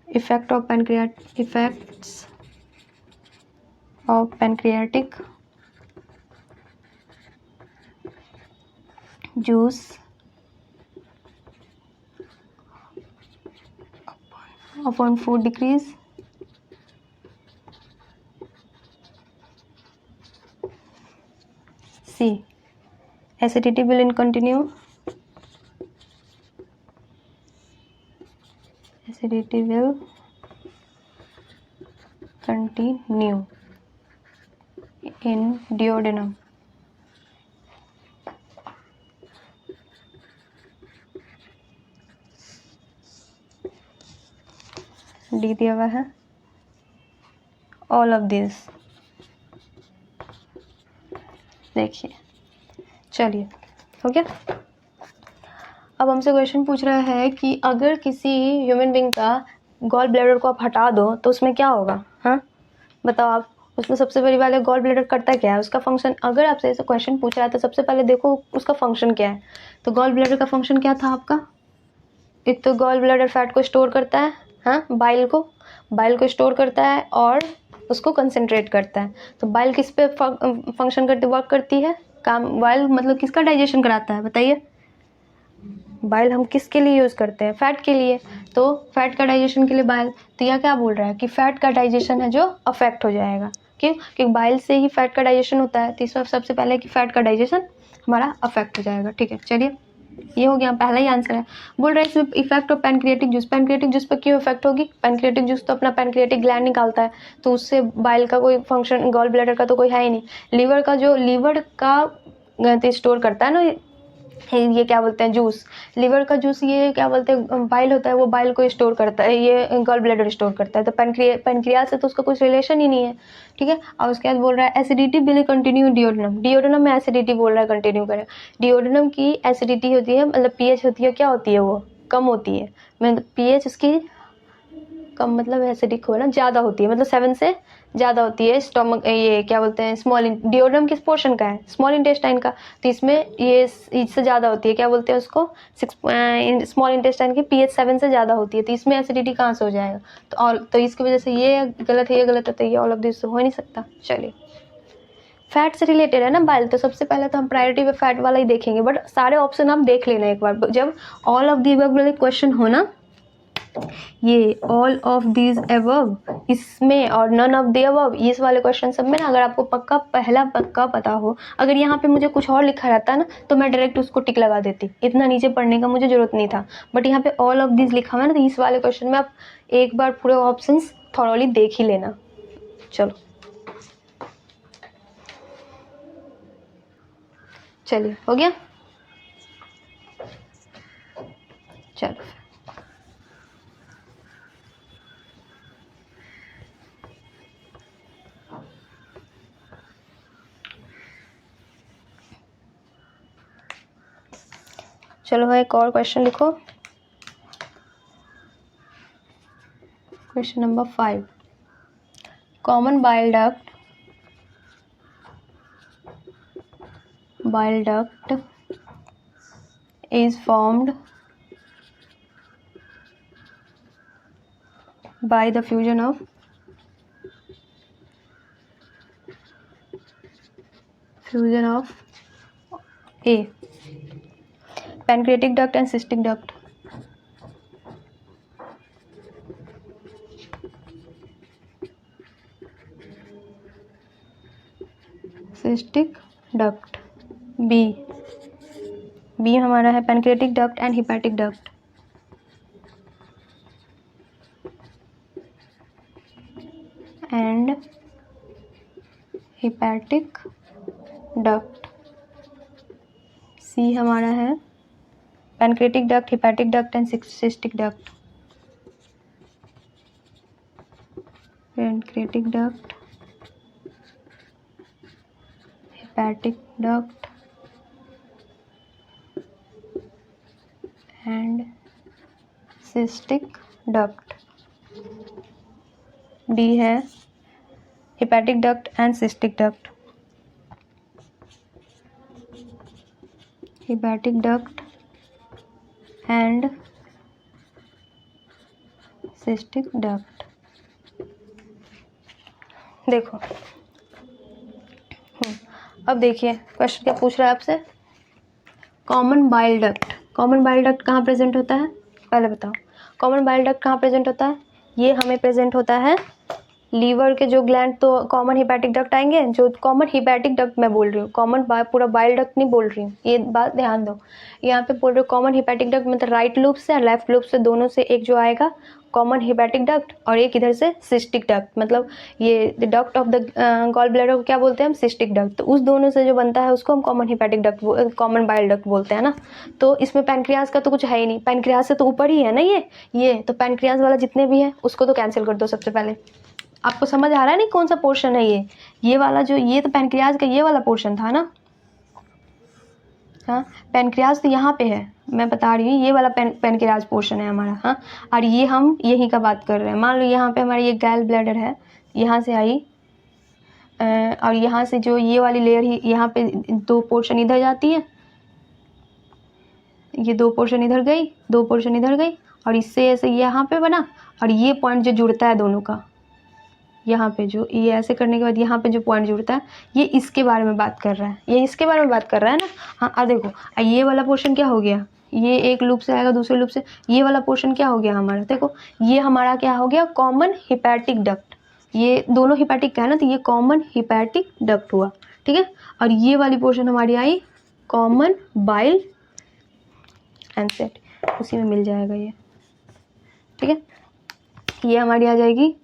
effects of pancreatic juice upon food decrease, C, acidity will continue, in duodenum, D दिया हुआ है all of this. देखिए चलिए हो गया। अब हमसे क्वेश्चन पूछ रहा है कि अगर किसी ह्यूमन बीइंग का गॉल ब्लैडर को आप हटा दो तो उसमें क्या होगा, हाँ बताओ आप। उसमें सबसे पहली बात है गॉल ब्लैडर करता क्या है, उसका फंक्शन, अगर आपसे ऐसा क्वेश्चन पूछ रहा है तो सबसे पहले देखो उसका फंक्शन क्या है। तो गॉल ब्लैडर का फंक्शन क्या था आपका, एक तो गॉल ब्लैडर फैट को स्टोर करता है, हाँ बाइल को स्टोर करता है और उसको कंसंट्रेट करता है। तो बाइल किस पे फंक्शन करती, वर्क करती है, काम। बाइल मतलब किसका डाइजेशन कराता है बताइए, बाइल हम किसके लिए यूज़ करते हैं, फैट के लिए, तो फैट का डाइजेशन के लिए बाइल। तो यह क्या बोल रहा है कि फैट का डाइजेशन है जो अफेक्ट हो जाएगा, क्यों, क्योंकि बाइल से ही फैट का डाइजेशन होता है, तो इस सबसे पहले कि फैट का डाइजेशन हमारा अफेक्ट हो जाएगा, ठीक है। चलिए ये हो गया, पहला ही आंसर है। बोल रहा है इसमें इफेक्ट ऑफ पैनक्रियाटिक जूस पर क्यों इफेक्ट होगी, पैनक्रियाटिक जूस तो अपना पैनक्रियाटिक ग्लैंड निकालता है, तो उससे बाइल का कोई फंक्शन, गॉल ब्लैडर का तो कोई है ही नहीं। लीवर का स्टोर करता है ना, ये क्या बोलते हैं जूस, लीवर का जूस, ये क्या बोलते हैं बाइल होता है, वो बाइल को स्टोर करता है, ये गॉल ब्लैडर स्टोर करता है। तो पैनक्रिया से तो उसका कुछ रिलेशन ही नहीं है, ठीक है। और उसके बाद बोल रहा है एसिडिटी विल कंटिन्यू डिओडेनम में एसिडिटी बोल रहा है कंटिन्यू करें। डिओडेनम की एसिडिटी होती है, मतलब पीएच होती है, क्या होती है वो कम होती है, मतलब पीएच उसकी कम मतलब एसिडिक हो ना, ज़्यादा होती है, मतलब 7 से ज़्यादा होती है स्टोमक, ये क्या बोलते हैं स्मॉल, डिओड्रम किस पोर्शन का है, स्मॉल इंटेस्टाइन का, तो इसमें ये इससे ज़्यादा होती है, क्या बोलते हैं उसको, 6 स्मॉल इंटेस्टाइन की pH 7 से ज़्यादा होती है, तो इसमें एसिडिटी कहाँ से हो जाएगा, तो इसकी वजह से ये गलत है, ये गलत है, तो ये ऑल ऑफ दिस हो ही नहीं सकता। चलिए, फैट से रिलेटेड है ना बाइल, तो सबसे पहले तो हम प्रायोरिटी पे फैट वाला ही देखेंगे, बट सारे ऑप्शन आप देख लेना एक बार, जब ऑल ऑफ दी अबव वाले क्वेश्चन हो ना, ये ऑल ऑफ दीज अबव इसमें और नन ऑफ द अबव इस वाले क्वेश्चन सब में ना, अगर आपको पहला पक्का पता हो, अगर यहाँ पे मुझे कुछ और लिखा रहता ना तो मैं डायरेक्ट उसको टिक लगा देती, इतना नीचे पढ़ने का मुझे जरूरत नहीं था, बट यहाँ पे ऑल ऑफ दीज लिखा हुआ है ना, तो इस वाले क्वेश्चन में आप एक बार पूरे ऑप्शन थॉरोली देख ही लेना। चलो चलिए, हो गया, चलो चलो भाई, एक और क्वेश्चन लिखो, question number 5, common bile duct is formed by the fusion of A, pancreatic duct and cystic duct. Cystic duct, B हमारा है pancreatic duct and hepatic duct. And hepatic duct, C हमारा है pancreatic duct, hepatic duct and cystic duct. Pancreatic duct, hepatic duct and cystic duct. D है hepatic duct and cystic duct. Hepatic duct and cystic duct. देखो, अब देखिए question क्या पूछ रहा है आपसे, common bile duct, common bile duct कहाँ प्रेजेंट होता है, पहले बताओ, कॉमन बाइल डक्ट कहाँ प्रेजेंट होता है, ये हमें प्रेजेंट होता है लीवर के जो ग्लैंड, तो कॉमन हिपैटिक डक्ट आएंगे, जो कॉमन हिपैटिक डक्ट मैं बोल रही हूँ, कॉमन पूरा बाइल डक्ट नहीं बोल रही हूँ, ये बात ध्यान दो, यहाँ पे बोल रही हूँ कॉमन हिपैटिक डक्ट, मतलब राइट लूप से और लेफ्ट लूप से दोनों से एक जो आएगा कॉमन हिपैटिक डक्ट, और एक इधर से सिस्टिक डक्ट, मतलब ये duct of the gall bladder को क्या बोलते हैं हम, सिस्टिक डक्ट, तो उस दोनों से जो बनता है उसको हम common hepatic duct, common bile duct बोलते हैं ना। तो इसमें पैनक्रियाज का तो कुछ है ही नहीं, पैनक्रियाज से तो ऊपर ही है ना ये तो पैनक्रियाज वाला जितने भी है उसको तो कैंसिल कर दो सबसे पहले। आपको समझ आ रहा है नहीं कौन सा पोर्शन है ये वाला, जो ये तो पैनक्रियाज का ये वाला पोर्शन था ना, हाँ पैनक्रियाज तो यहाँ पे है, मैं बता रही हूँ ये वाला पैनक्रियाज पोर्शन है हमारा, हाँ, और ये हम यही का बात कर रहे हैं, मान लो यहाँ पे हमारी ये गैल ब्लैडर है, यहाँ से आई और यहाँ से जो ये वाली लेयर ही यहाँ पे 2 पोर्शन इधर जाती है, ये 2 पोर्शन इधर गई, 2 पोर्शन इधर गई, और इससे ऐसे यहाँ पे बना, और ये पॉइंट जो जुड़ता है दोनों का, यहाँ पे जो ये ऐसे करने के बाद यहाँ पे जो पॉइंट जुड़ता है, ये इसके बारे में बात कर रहा है, ये इसके बारे में बात कर रहा है ना। हाँ, और देखो ये वाला पोर्शन क्या हो गया, ये एक लूप से आएगा दूसरे लूप से, ये वाला पोर्शन क्या हो गया हमारा, देखो ये हमारा क्या हो गया, कॉमन हिपैटिक डक्ट, ये दोनों हिपैटिक का है ना, तो ये कॉमन हिपैटिक डक्ट हुआ, ठीक है। और ये वाली पोर्शन हमारी आई कॉमन बाइल एंड सेट, उसी में मिल जाएगा ये, ठीक है, ये हमारी आ जाएगी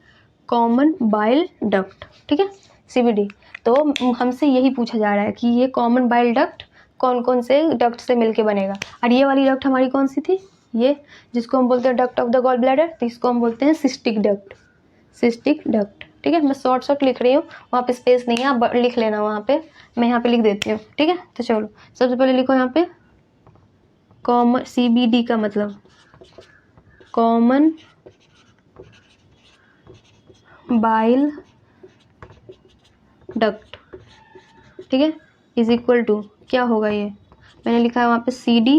कॉमन बाइल डक्ट, ठीक है, CBD। तो हमसे यही पूछा जा रहा है कि ये कॉमन बाइल डक्ट कौन कौन से डक्ट से मिलके बनेगा, और ये वाली डक्ट हमारी कौन सी थी, ये जिसको हम बोलते हैं duct of the gall bladder, तो इसको हम बोलते हैं सिस्टिक डक्ट, ठीक है। मैं शॉर्ट लिख रही हूँ, वहाँ पे स्पेस नहीं है, आप लिख लेना वहाँ पे, मैं यहाँ पे लिख देती हूँ, ठीक है। तो चलो सबसे पहले लिखो यहाँ पे कॉमन, CBD का मतलब कॉमन बाइल डक्ट, ठीक है, इज इक्वल टू क्या होगा, ये मैंने लिखा है वहाँ पे C D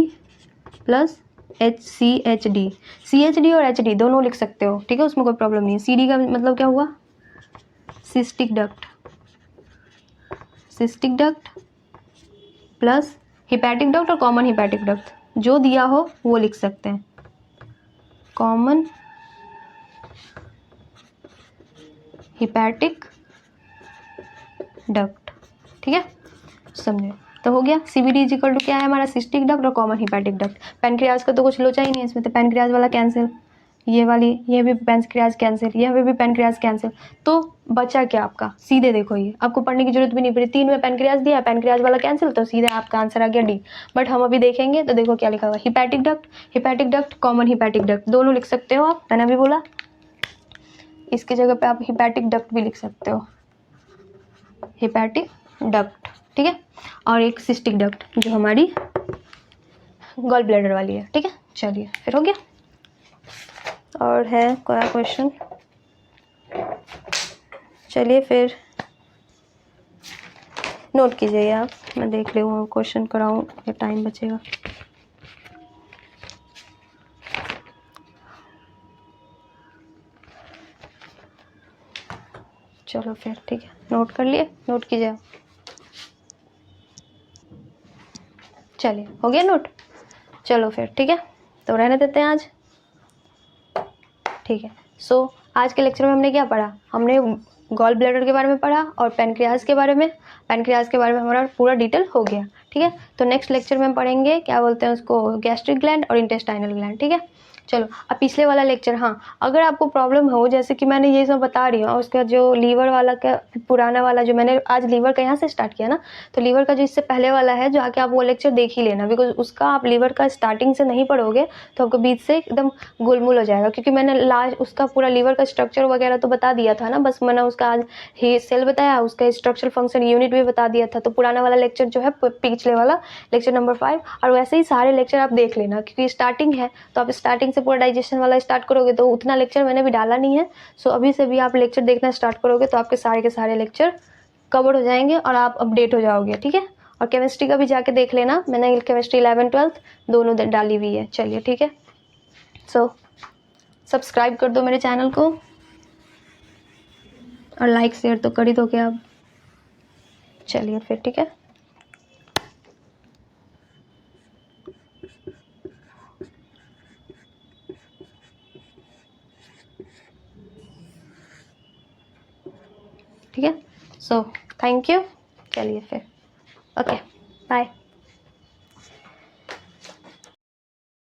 plus HCHD, CHD और HD दोनों लिख सकते हो, ठीक है, उसमें कोई प्रॉब्लम नहीं है। CD का मतलब क्या हुआ, cystic duct, cystic duct plus hepatic duct और कॉमन हिपैटिक डक्ट, जो दिया हो वो लिख सकते हैं, कॉमन हिपैटिक डक्ट, ठीक है, समझे, तो हो गया। CBD इज इक्वल टू क्या है हमारा, सिस्टिक डक्ट और कॉमन हिपैटिक डक्ट। पैनक्रियाज का तो कुछ लोचा ही नहीं है इसमें, तो पैनक्रियाज वाला कैंसिल, ये वाली, ये भी पैनक्रियाज कैंसिल, ये भी पैनक्रियाज कैंसिल, तो बचा क्या आपका, सीधे देखो, ये आपको पढ़ने की जरूरत भी नहीं पड़ी, 3 में पैनक्रियाज दिया, पैनक्रियाज वाला कैंसिल, तो सीधे आपका आंसर आ गया D। बट हम अभी देखेंगे तो देखो क्या लिखा हुआ, hepatic duct, hepatic duct, common hepatic duct, दोनों लिख सकते हो आप, मैंने अभी बोला, इसकी जगह पे आप हिपैटिक डक्ट भी लिख सकते हो, हिपैटिक डक्ट, ठीक है, और एक सिस्टिक डक्ट जो हमारी गॉल ब्लैडर वाली है, ठीक है। चलिए फिर हो गया, और है क्या क्वेश्चन, चलिए फिर नोट कीजिए आप, मैं देख ले क्वेश्चन कराऊँ या टाइम बचेगा। चलो फिर ठीक है, नोट कर लिए, नोट कीजिए आप, चलिए हो गया नोट, चलो फिर ठीक है, तो रहने देते हैं आज, ठीक है। सो आज के लेक्चर में हमने क्या पढ़ा, हमने गॉल ब्लैडर के बारे में पढ़ा और पैनक्रियाज के बारे में, पैनक्रियाज के बारे में हमारा पूरा डिटेल हो गया, ठीक है। तो नेक्स्ट लेक्चर में हम पढ़ेंगे क्या बोलते हैं उसको, गैस्ट्रिक ग्लैंड और इंटेस्टाइनल ग्लैंड, ठीक है। चलो अब पिछले वाला लेक्चर, हाँ अगर आपको प्रॉब्लम हो, जैसे कि मैंने ये सब बता रही हूँ, और उसका जो लीवर वाला का पुराना वाला, जो मैंने आज लीवर का यहाँ से स्टार्ट किया ना, तो लीवर का जो इससे पहले वाला है, जो आके आप वो लेक्चर देख ही लेना, बिकॉज उसका आप लीवर का स्टार्टिंग से नहीं पढ़ोगे तो आपको बीच से एकदम गोलमोल हो जाएगा, क्योंकि मैंने लास्ट उसका पूरा लीवर का स्ट्रक्चर वगैरह तो बता दिया था ना, बस मैंने उसका आज ही सेल बताया, उसका स्ट्रक्चर फंक्शन यूनिट भी बता दिया था, तो पुराना वाला लेक्चर जो है पिछले वाला लेक्चर नंबर 5, और वैसे ही सारे लेक्चर आप देख लेना, क्योंकि स्टार्टिंग है तो आप स्टार्टिंग से पूरा डाइजेशन वाला स्टार्ट करोगे तो उतना लेक्चर मैंने भी डाला नहीं है, सो अभी से भी आप लेक्चर देखना स्टार्ट करोगे तो आपके सारे के सारे लेक्चर कवर हो जाएंगे और आप अपडेट हो जाओगे, ठीक है। और केमिस्ट्री का भी जाके देख लेना, मैंने केमिस्ट्री 11 12 दोनों डाली हुई है, चलिए ठीक है। सो सब्सक्राइब कर दो मेरे चैनल को, और लाइक शेयर तो कर ही दोगे आप, चलिए फिर ठीक है। ठीक है, सो थैंक यू, चलिए फिर, ओके बाय।